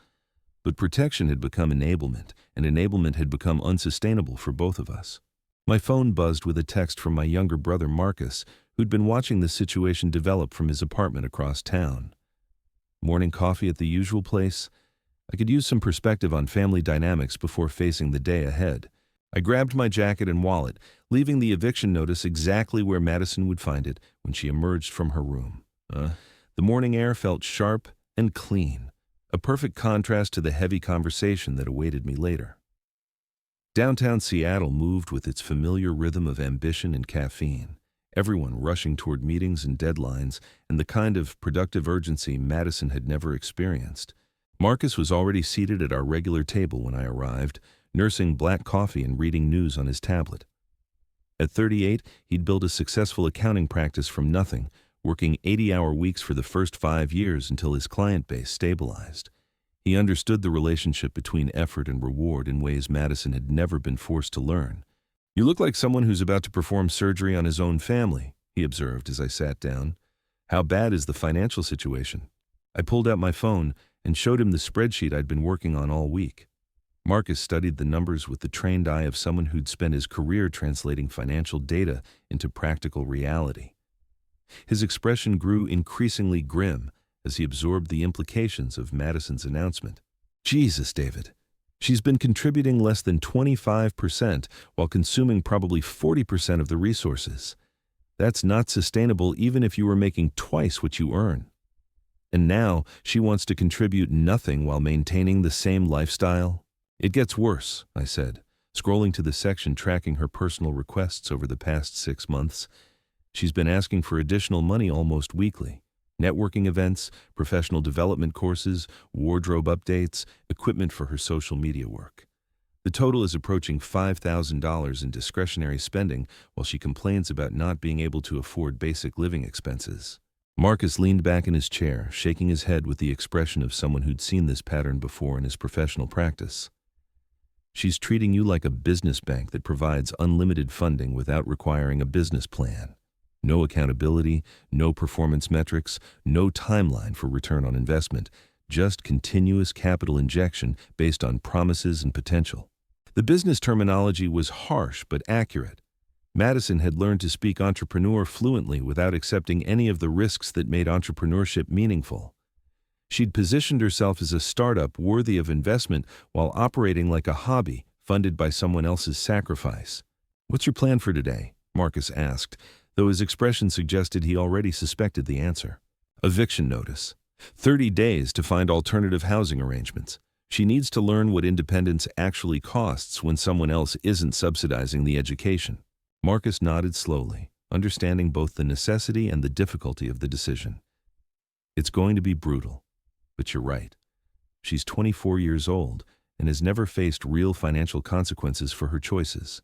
But protection had become enablement, and enablement had become unsustainable for both of us. My phone buzzed with a text from my younger brother Marcus, who'd been watching the situation develop from his apartment across town. Morning coffee at the usual place? I could use some perspective on family dynamics before facing the day ahead. I grabbed my jacket and wallet, leaving the eviction notice exactly where Madison would find it when she emerged from her room. The morning air felt sharp and clean, a perfect contrast to the heavy conversation that awaited me later. Downtown Seattle moved with its familiar rhythm of ambition and caffeine, everyone rushing toward meetings and deadlines, and the kind of productive urgency Madison had never experienced. Marcus was already seated at our regular table when I arrived, nursing black coffee and reading news on his tablet. At 38, he'd built a successful accounting practice from nothing, working 80-hour weeks for the first 5 years until his client base stabilized. He understood the relationship between effort and reward in ways Madison had never been forced to learn. "You look like someone who's about to perform surgery on his own family," he observed as I sat down. "How bad is the financial situation?" I pulled out my phone and showed him the spreadsheet I'd been working on all week. Marcus studied the numbers with the trained eye of someone who'd spent his career translating financial data into practical reality. His expression grew increasingly grim as he absorbed the implications of Madison's announcement. "Jesus, David. She's been contributing less than 25% while consuming probably 40% of the resources. That's not sustainable even if you were making twice what you earn. And now she wants to contribute nothing while maintaining the same lifestyle?" "It gets worse," I said, scrolling to the section tracking her personal requests over the past 6 months. She's been asking for additional money almost weekly. Networking events, professional development courses, wardrobe updates, equipment for her social media work. The total is approaching $5,000 in discretionary spending while she complains about not being able to afford basic living expenses. Marcus leaned back in his chair, shaking his head with the expression of someone who'd seen this pattern before in his professional practice. She's treating you like a business bank that provides unlimited funding without requiring a business plan. No accountability, no performance metrics, no timeline for return on investment, just continuous capital injection based on promises and potential. The business terminology was harsh but accurate. Madison had learned to speak entrepreneur fluently without accepting any of the risks that made entrepreneurship meaningful. She'd positioned herself as a startup worthy of investment while operating like a hobby funded by someone else's sacrifice. "What's your plan for today?" Marcus asked, though his expression suggested he already suspected the answer. Eviction notice. 30 days to find alternative housing arrangements. She needs to learn what independence actually costs when someone else isn't subsidizing the education. Marcus nodded slowly, understanding both the necessity and the difficulty of the decision. It's going to be brutal, but you're right. She's 24 years old and has never faced real financial consequences for her choices.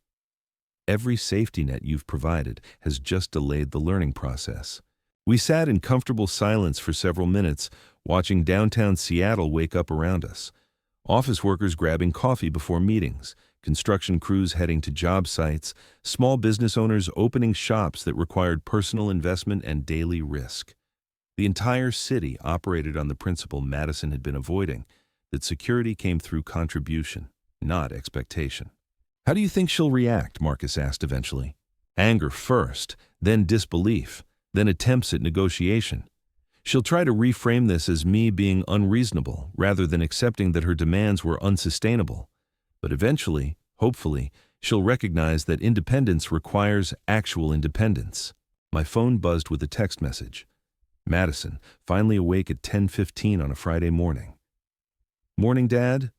Every safety net you've provided has just delayed the learning process. We sat in comfortable silence for several minutes, watching downtown Seattle wake up around us. Office workers grabbing coffee before meetings, construction crews heading to job sites, small business owners opening shops that required personal investment and daily risk. The entire city operated on the principle Madison had been avoiding, that security came through contribution, not expectation. "How do you think she'll react?" Marcus asked eventually. "Anger first, then disbelief, then attempts at negotiation. She'll try to reframe this as me being unreasonable rather than accepting that her demands were unsustainable. But eventually, hopefully, she'll recognize that independence requires actual independence." My phone buzzed with a text message. Madison, finally awake at 10:15 on a Friday morning. "Morning, Dad.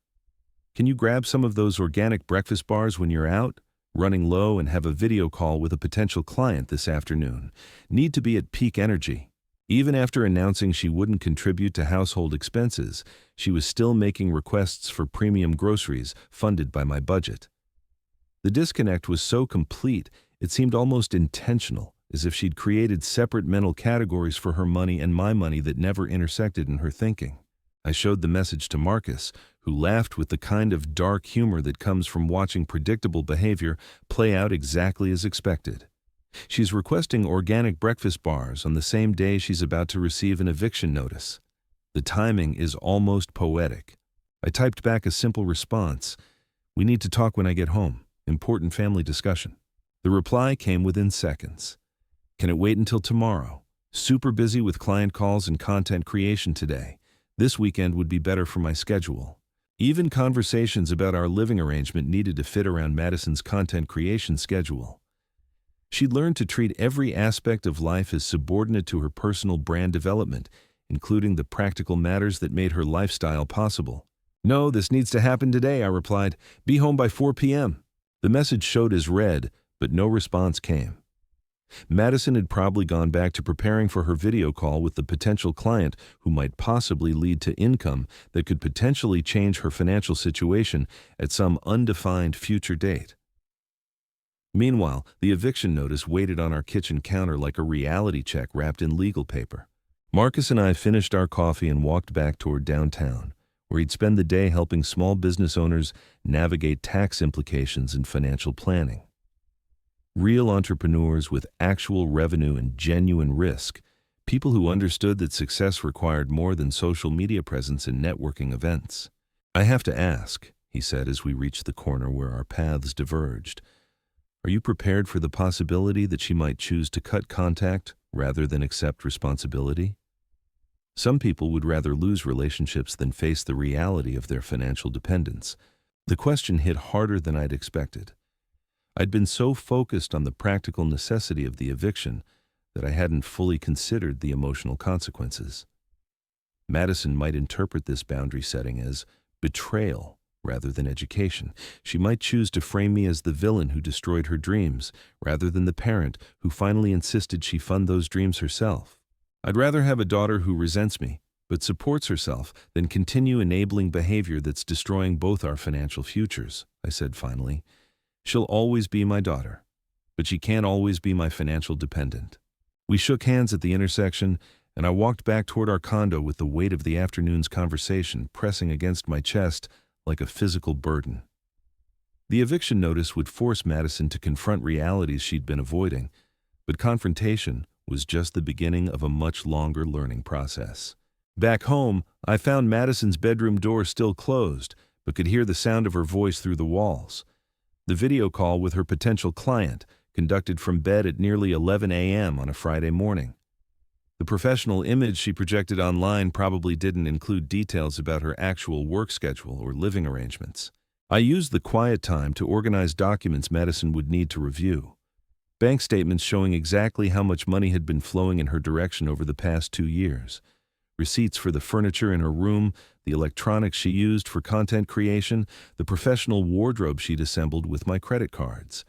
Can you grab some of those organic breakfast bars when you're out? Running low and have a video call with a potential client this afternoon. Need to be at peak energy." Even after announcing she wouldn't contribute to household expenses, she was still making requests for premium groceries funded by my budget. The disconnect was so complete, it seemed almost intentional, as if she'd created separate mental categories for her money and my money that never intersected in her thinking. I showed the message to Marcus, who laughed with the kind of dark humor that comes from watching predictable behavior play out exactly as expected. She's requesting organic breakfast bars on the same day she's about to receive an eviction notice. The timing is almost poetic. I typed back a simple response. "We need to talk when I get home. Important family discussion." The reply came within seconds. "Can it wait until tomorrow? Super busy with client calls and content creation today. This weekend would be better for my schedule." Even conversations about our living arrangement needed to fit around Madison's content creation schedule. She learned to treat every aspect of life as subordinate to her personal brand development, including the practical matters that made her lifestyle possible. "No, this needs to happen today," I replied. "Be home by 4 p.m. The message showed as read, but no response came. Madison had probably gone back to preparing for her video call with the potential client who might possibly lead to income that could potentially change her financial situation at some undefined future date. Meanwhile, the eviction notice waited on our kitchen counter like a reality check wrapped in legal paper. Marcus and I finished our coffee and walked back toward downtown, where he'd spend the day helping small business owners navigate tax implications and financial planning. Real entrepreneurs with actual revenue and genuine risk, people who understood that success required more than social media presence and networking events. "I have to ask," he said as we reached the corner where our paths diverged, "are you prepared for the possibility that she might choose to cut contact rather than accept responsibility? Some people would rather lose relationships than face the reality of their financial dependence." The question hit harder than I'd expected. I'd been so focused on the practical necessity of the eviction that I hadn't fully considered the emotional consequences. Madison might interpret this boundary setting as betrayal rather than education. She might choose to frame me as the villain who destroyed her dreams, rather than the parent who finally insisted she fund those dreams herself. "I'd rather have a daughter who resents me," but supports herself, then continue enabling behavior that's destroying both our financial futures, I said finally. She'll always be my daughter, but she can't always be my financial dependent. We shook hands at the intersection, and I walked back toward our condo with the weight of the afternoon's conversation pressing against my chest like a physical burden. The eviction notice would force Madison to confront realities she'd been avoiding, but confrontation was just the beginning of a much longer learning process. Back home, I found Madison's bedroom door still closed, but could hear the sound of her voice through the walls. The video call with her potential client, conducted from bed at nearly 11 a.m. on a Friday morning. The professional image she projected online probably didn't include details about her actual work schedule or living arrangements. I used the quiet time to organize documents Madison would need to review. Bank statements showing exactly how much money had been flowing in her direction over the past 2 years. Receipts for the furniture in her room, the electronics she used for content creation, the professional wardrobe she'd assembled with my credit cards.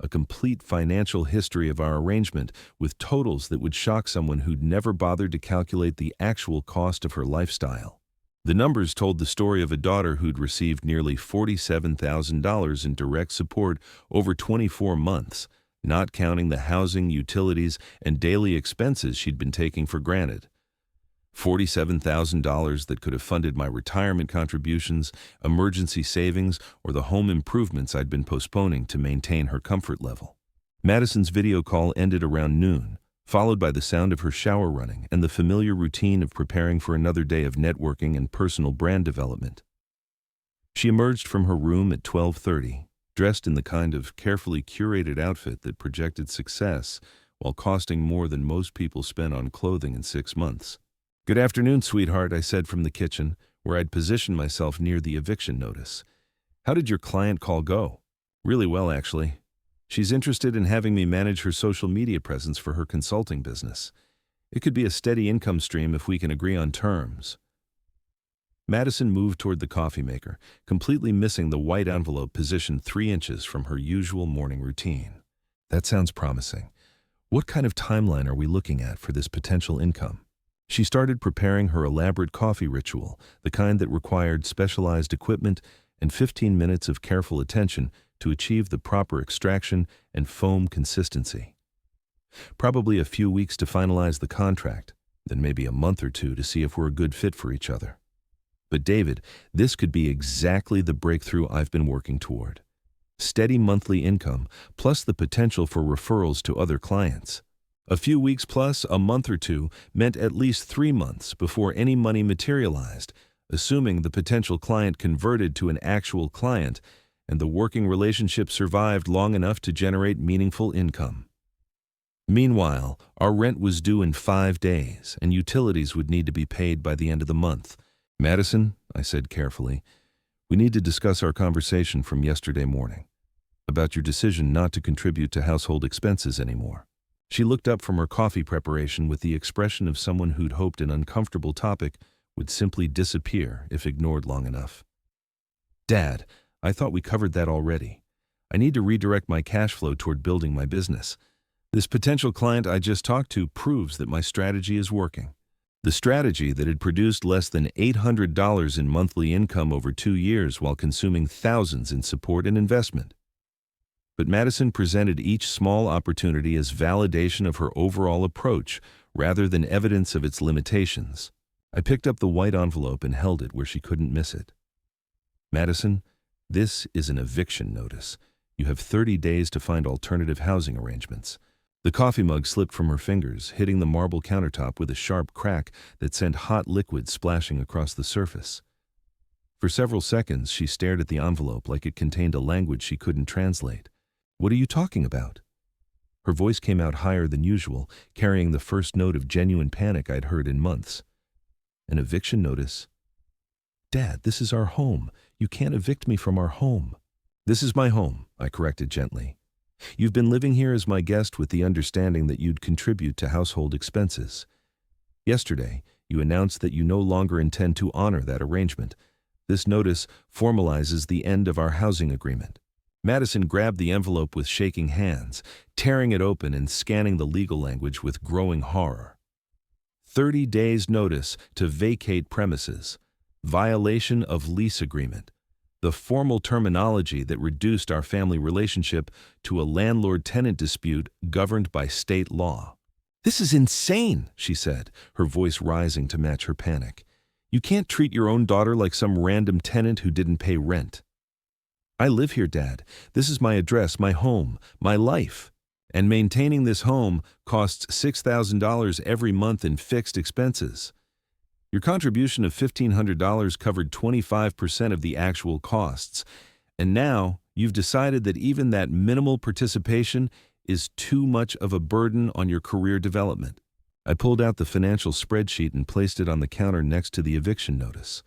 A complete financial history of our arrangement with totals that would shock someone who'd never bothered to calculate the actual cost of her lifestyle. The numbers told the story of a daughter who'd received nearly $47,000 in direct support over 24 months, not counting the housing, utilities, and daily expenses she'd been taking for granted. $47,000 that could have funded my retirement contributions, emergency savings, or the home improvements I'd been postponing to maintain her comfort level. Madison's video call ended around noon, followed by the sound of her shower running and the familiar routine of preparing for another day of networking and personal brand development. She emerged from her room at 12:30, dressed in the kind of carefully curated outfit that projected success while costing more than most people spend on clothing in 6 months. "Good afternoon, sweetheart," I said from the kitchen, where I'd positioned myself near the eviction notice. "How did your client call go?" "Really well, actually. She's interested in having me manage her social media presence for her consulting business. It could be a steady income stream if we can agree on terms." Madison moved toward the coffee maker, completely missing the white envelope positioned 3 inches from her usual morning routine. "That sounds promising. What kind of timeline are we looking at for this potential income?" She started preparing her elaborate coffee ritual, the kind that required specialized equipment and 15 minutes of careful attention to achieve the proper extraction and foam consistency. Probably a few weeks to finalize the contract, then maybe a month or 2 to see if we're a good fit for each other. But David, this could be exactly the breakthrough I've been working toward. Steady monthly income, plus the potential for referrals to other clients. A few weeks plus a month or 2 meant at least 3 months before any money materialized, assuming the potential client converted to an actual client and the working relationship survived long enough to generate meaningful income. Meanwhile, our rent was due in 5 days, and utilities would need to be paid by the end of the month. "Madison," I said carefully, "we need to discuss our conversation from yesterday morning about your decision not to contribute to household expenses anymore." She looked up from her coffee preparation with the expression of someone who'd hoped an uncomfortable topic would simply disappear if ignored long enough. "Dad, I thought we covered that already. I need to redirect my cash flow toward building my business. This potential client I just talked to proves that my strategy is working." The strategy that had produced less than $800 in monthly income over 2 years while consuming thousands in support and investment. But Madison presented each small opportunity as validation of her overall approach rather than evidence of its limitations. I picked up the white envelope and held it where she couldn't miss it. "Madison, this is an eviction notice. You have 30 days to find alternative housing arrangements." The coffee mug slipped from her fingers, hitting the marble countertop with a sharp crack that sent hot liquid splashing across the surface. For several seconds, she stared at the envelope like it contained a language she couldn't translate. "What are you talking about?" Her voice came out higher than usual, carrying the first note of genuine panic I'd heard in months. "An eviction notice?" "Dad, this is our home. You can't evict me from our home." "This is my home," I corrected gently. "You've been living here as my guest with the understanding that you'd contribute to household expenses. Yesterday, you announced that you no longer intend to honor that arrangement. This notice formalizes the end of our housing agreement." Madison grabbed the envelope with shaking hands, tearing it open and scanning the legal language with growing horror. 30 days notice to vacate premises, violation of lease agreement, the formal terminology that reduced our family relationship to a landlord-tenant dispute governed by state law. "This is insane," she said, her voice rising to match her panic. "You can't treat your own daughter like some random tenant who didn't pay rent." "I live here, Dad. This is my address, my home, my life. And maintaining this home costs $6,000 every month in fixed expenses. Your contribution of $1,500 covered 25% of the actual costs. And now you've decided that even that minimal participation is too much of a burden on your career development." I pulled out the financial spreadsheet and placed it on the counter next to the eviction notice.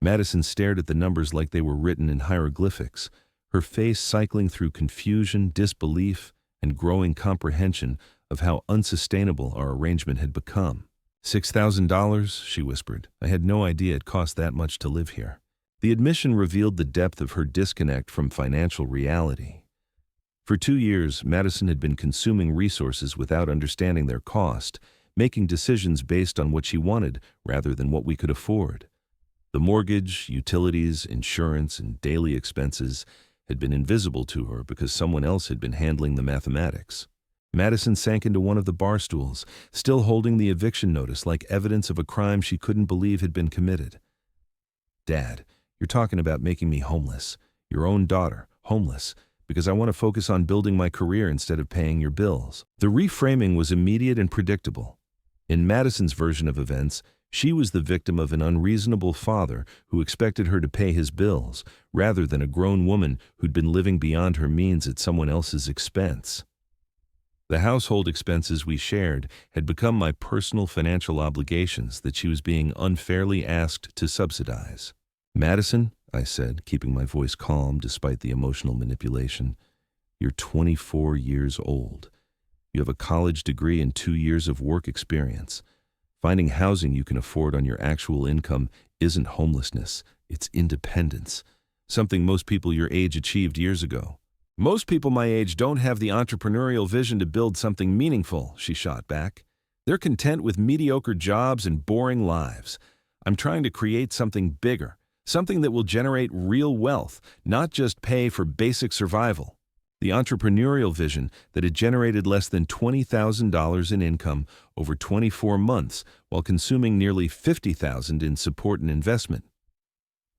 Madison stared at the numbers like they were written in hieroglyphics, her face cycling through confusion, disbelief, and growing comprehension of how unsustainable our arrangement had become. $6,000, she whispered. I had no idea it cost that much to live here. The admission revealed the depth of her disconnect from financial reality. For 2 years, Madison had been consuming resources without understanding their cost, making decisions based on what she wanted rather than what we could afford. The mortgage, utilities, insurance, and daily expenses had been invisible to her because someone else had been handling the mathematics. Madison sank into one of the bar stools, still holding the eviction notice like evidence of a crime she couldn't believe had been committed. "Dad, you're talking about making me homeless. Your own daughter, homeless, because I want to focus on building my career instead of paying your bills." The reframing was immediate and predictable. In Madison's version of events, she was the victim of an unreasonable father who expected her to pay his bills, rather than a grown woman who'd been living beyond her means at someone else's expense. The household expenses we shared had become my personal financial obligations that she was being unfairly asked to subsidize. "Madison," I said, keeping my voice calm despite the emotional manipulation, "you're 24 years old. You have a college degree and 2 years of work experience. Finding housing you can afford on your actual income isn't homelessness, it's independence, something most people your age achieved years ago." "Most people my age don't have the entrepreneurial vision to build something meaningful," she shot back. "They're content with mediocre jobs and boring lives. I'm trying to create something bigger, something that will generate real wealth, not just pay for basic survival." The entrepreneurial vision that had generated less than $20,000 in income over 24 months while consuming nearly $50,000 in support and investment.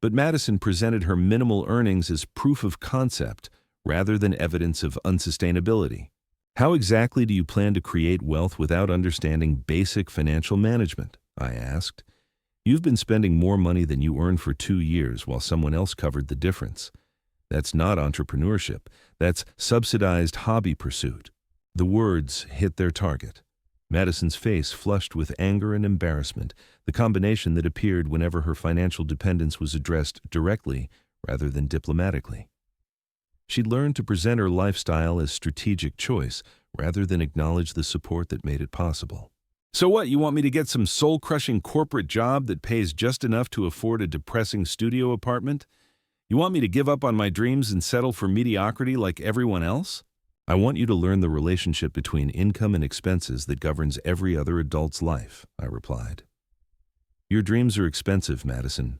But Madison presented her minimal earnings as proof of concept rather than evidence of unsustainability. "How exactly do you plan to create wealth without understanding basic financial management?" I asked. "You've been spending more money than you earned for 2 years while someone else covered the difference. That's not entrepreneurship. That's subsidized hobby pursuit." The words hit their target. Madison's face flushed with anger and embarrassment, the combination that appeared whenever her financial dependence was addressed directly rather than diplomatically. She'd learned to present her lifestyle as strategic choice rather than acknowledge the support that made it possible. "So what, you want me to get some soul-crushing corporate job that pays just enough to afford a depressing studio apartment? You want me to give up on my dreams and settle for mediocrity like everyone else?" "I want you to learn the relationship between income and expenses that governs every other adult's life," I replied. "Your dreams are expensive, Madison.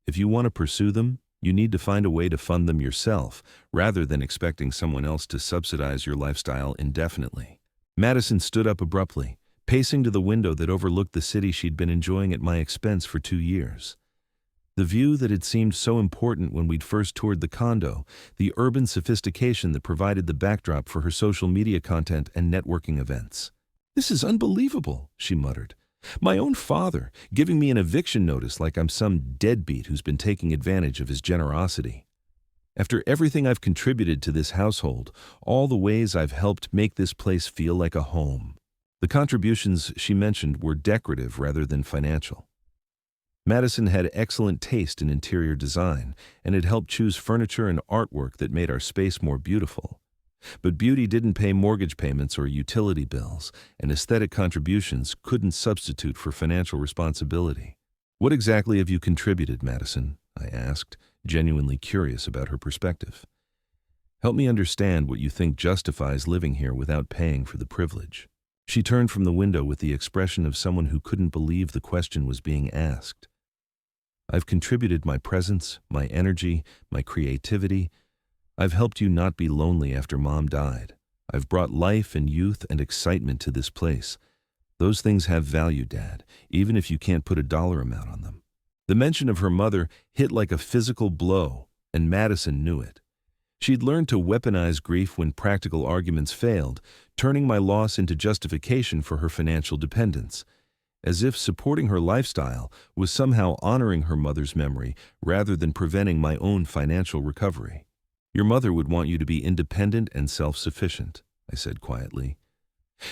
If you want to pursue them, you need to find a way to fund them yourself, rather than expecting someone else to subsidize your lifestyle indefinitely." Madison stood up abruptly, pacing to the window that overlooked the city she'd been enjoying at my expense for 2 years. The view that had seemed so important when we'd first toured the condo, the urban sophistication that provided the backdrop for her social media content and networking events. "This is unbelievable," she muttered. "My own father giving me an eviction notice like I'm some deadbeat who's been taking advantage of his generosity. After everything I've contributed to this household, all the ways I've helped make this place feel like a home." The contributions she mentioned were decorative rather than financial. Madison had excellent taste in interior design and had helped choose furniture and artwork that made our space more beautiful. But beauty didn't pay mortgage payments or utility bills, and aesthetic contributions couldn't substitute for financial responsibility. "What exactly have you contributed, Madison?" I asked, genuinely curious about her perspective. "Help me understand what you think justifies living here without paying for the privilege." She turned from the window with the expression of someone who couldn't believe the question was being asked. I've contributed my presence, my energy, my creativity. I've helped you not be lonely after Mom died. I've brought life and youth and excitement to this place. Those things have value, Dad, even if you can't put a dollar amount on them. The mention of her mother hit like a physical blow, and Madison knew it. She'd learned to weaponize grief when practical arguments failed, turning my loss into justification for her financial dependence, as if supporting her lifestyle was somehow honoring her mother's memory rather than preventing my own financial recovery. Your mother would want you to be independent and self-sufficient, I said quietly.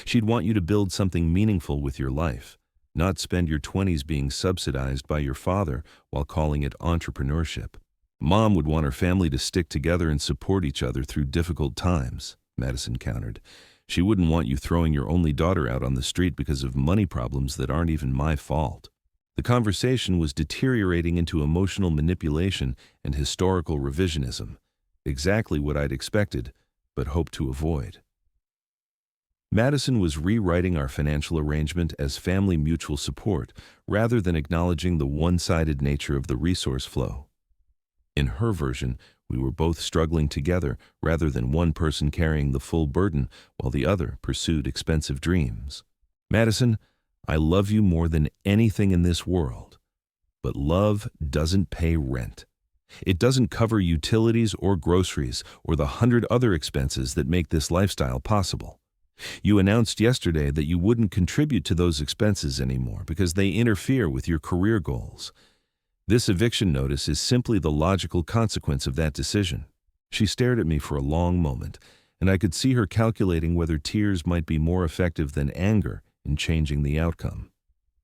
She'd want you to build something meaningful with your life, not spend your 20s being subsidized by your father while calling it entrepreneurship. Mom would want her family to stick together and support each other through difficult times, Madison countered. She wouldn't want you throwing your only daughter out on the street because of money problems that aren't even my fault. The conversation was deteriorating into emotional manipulation and historical revisionism, exactly what I'd expected, but hoped to avoid. Madison was rewriting our financial arrangement as family mutual support rather than acknowledging the one-sided nature of the resource flow. In her version, we were both struggling together rather than one person carrying the full burden while the other pursued expensive dreams. Madison, I love you more than anything in this world, but love doesn't pay rent. It doesn't cover utilities or groceries or the 100 other expenses that make this lifestyle possible. You announced yesterday that you wouldn't contribute to those expenses anymore because they interfere with your career goals. This eviction notice is simply the logical consequence of that decision. She stared at me for a long moment, and I could see her calculating whether tears might be more effective than anger in changing the outcome.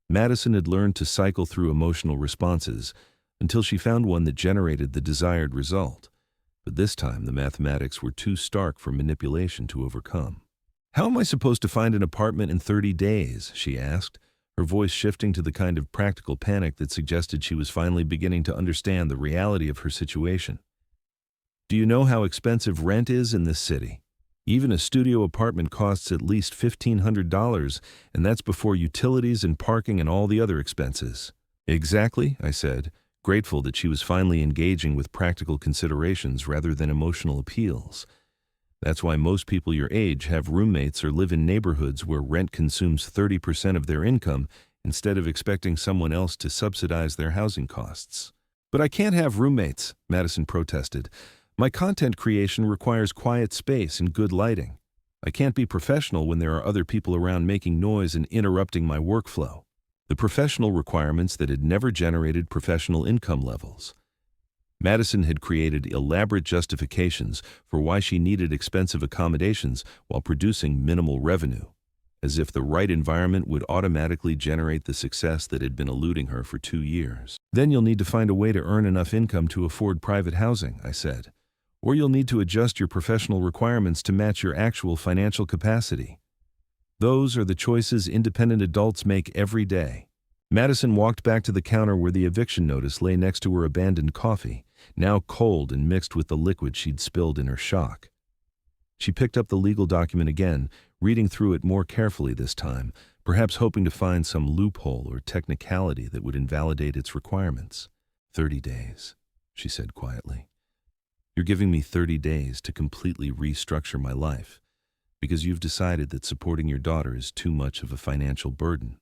Madison had learned to cycle through emotional responses until she found one that generated the desired result. But this time the mathematics were too stark for manipulation to overcome. How am I supposed to find an apartment in 30 days? She asked, her voice shifting to the kind of practical panic that suggested she was finally beginning to understand the reality of her situation. Do you know how expensive rent is in this city? Even a studio apartment costs at least $1,500, and that's before utilities and parking and all the other expenses. Exactly, I said, grateful that she was finally engaging with practical considerations rather than emotional appeals. That's why most people your age have roommates or live in neighborhoods where rent consumes 30% of their income instead of expecting someone else to subsidize their housing costs. But I can't have roommates, Madison protested. My content creation requires quiet space and good lighting. I can't be professional when there are other people around making noise and interrupting my workflow. The professional requirements that had never generated professional income levels. Madison had created elaborate justifications for why she needed expensive accommodations while producing minimal revenue, as if the right environment would automatically generate the success that had been eluding her for 2 years. Then you'll need to find a way to earn enough income to afford private housing, I said, or you'll need to adjust your professional requirements to match your actual financial capacity. Those are the choices independent adults make every day. Madison walked back to the counter where the eviction notice lay next to her abandoned coffee, now cold and mixed with the liquid she'd spilled in her shock. She picked up the legal document again, reading through it more carefully this time, perhaps hoping to find some loophole or technicality that would invalidate its requirements. 30 days, she said quietly. You're giving me 30 days to completely restructure my life, because you've decided that supporting your daughter is too much of a financial burden.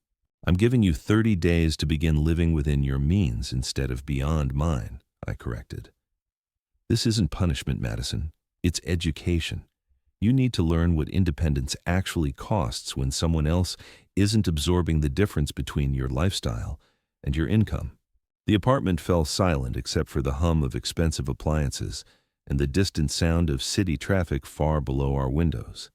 I'm giving you 30 days to begin living within your means instead of beyond mine, I corrected. This isn't punishment, Madison. It's education. You need to learn what independence actually costs when someone else isn't absorbing the difference between your lifestyle and your income. The apartment fell silent except for the hum of expensive appliances and the distant sound of city traffic far below our windows.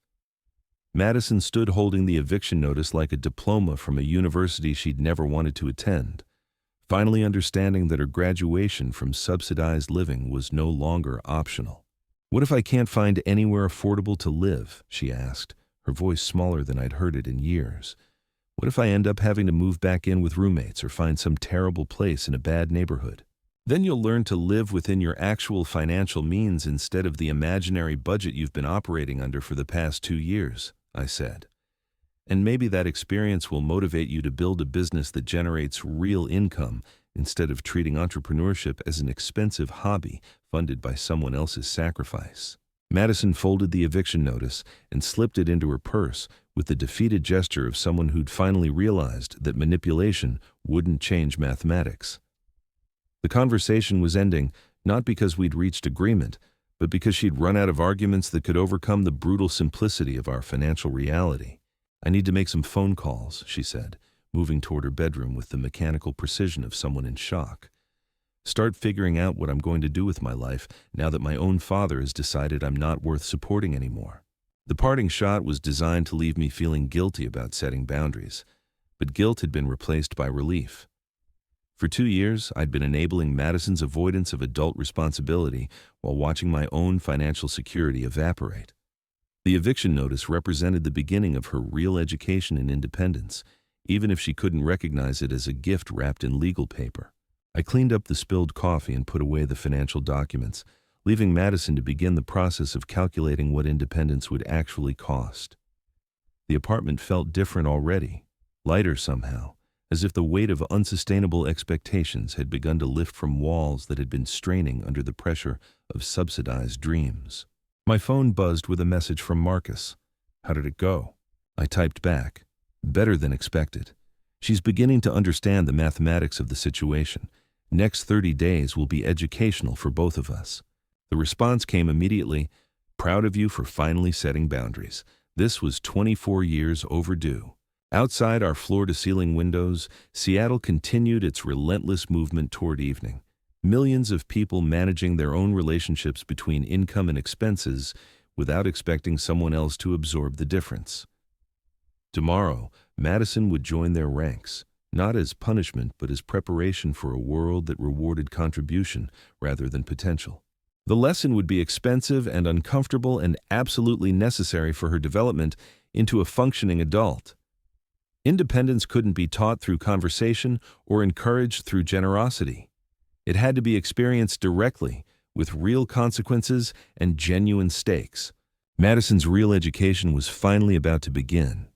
Madison stood holding the eviction notice like a diploma from a university she'd never wanted to attend, finally understanding that her graduation from subsidized living was no longer optional. What if I can't find anywhere affordable to live? She asked, her voice smaller than I'd heard it in years. What if I end up having to move back in with roommates or find some terrible place in a bad neighborhood? Then you'll learn to live within your actual financial means instead of the imaginary budget you've been operating under for the past 2 years, I said. And maybe that experience will motivate you to build a business that generates real income instead of treating entrepreneurship as an expensive hobby funded by someone else's sacrifice. Madison folded the eviction notice and slipped it into her purse with the defeated gesture of someone who'd finally realized that manipulation wouldn't change mathematics. The conversation was ending not because we'd reached agreement, but because she'd run out of arguments that could overcome the brutal simplicity of our financial reality. "I need to make some phone calls," she said, moving toward her bedroom with the mechanical precision of someone in shock. "Start figuring out what I'm going to do with my life now that my own father has decided I'm not worth supporting anymore." The parting shot was designed to leave me feeling guilty about setting boundaries, but guilt had been replaced by relief. For 2 years, I'd been enabling Madison's avoidance of adult responsibility while watching my own financial security evaporate. The eviction notice represented the beginning of her real education and independence, even if she couldn't recognize it as a gift wrapped in legal paper. I cleaned up the spilled coffee and put away the financial documents, leaving Madison to begin the process of calculating what independence would actually cost. The apartment felt different already, lighter somehow, as if the weight of unsustainable expectations had begun to lift from walls that had been straining under the pressure of subsidized dreams. My phone buzzed with a message from Marcus. "How did it go?" I typed back. "Better than expected. She's beginning to understand the mathematics of the situation. Next 30 days will be educational for both of us." The response came immediately. "Proud of you for finally setting boundaries. This was 24 years overdue." Outside our floor-to-ceiling windows, Seattle continued its relentless movement toward evening. Millions of people managing their own relationships between income and expenses without expecting someone else to absorb the difference. Tomorrow, Madison would join their ranks, not as punishment but as preparation for a world that rewarded contribution rather than potential. The lesson would be expensive and uncomfortable and absolutely necessary for her development into a functioning adult. Independence couldn't be taught through conversation or encouraged through generosity. It had to be experienced directly, with real consequences and genuine stakes. Madison's real education was finally about to begin.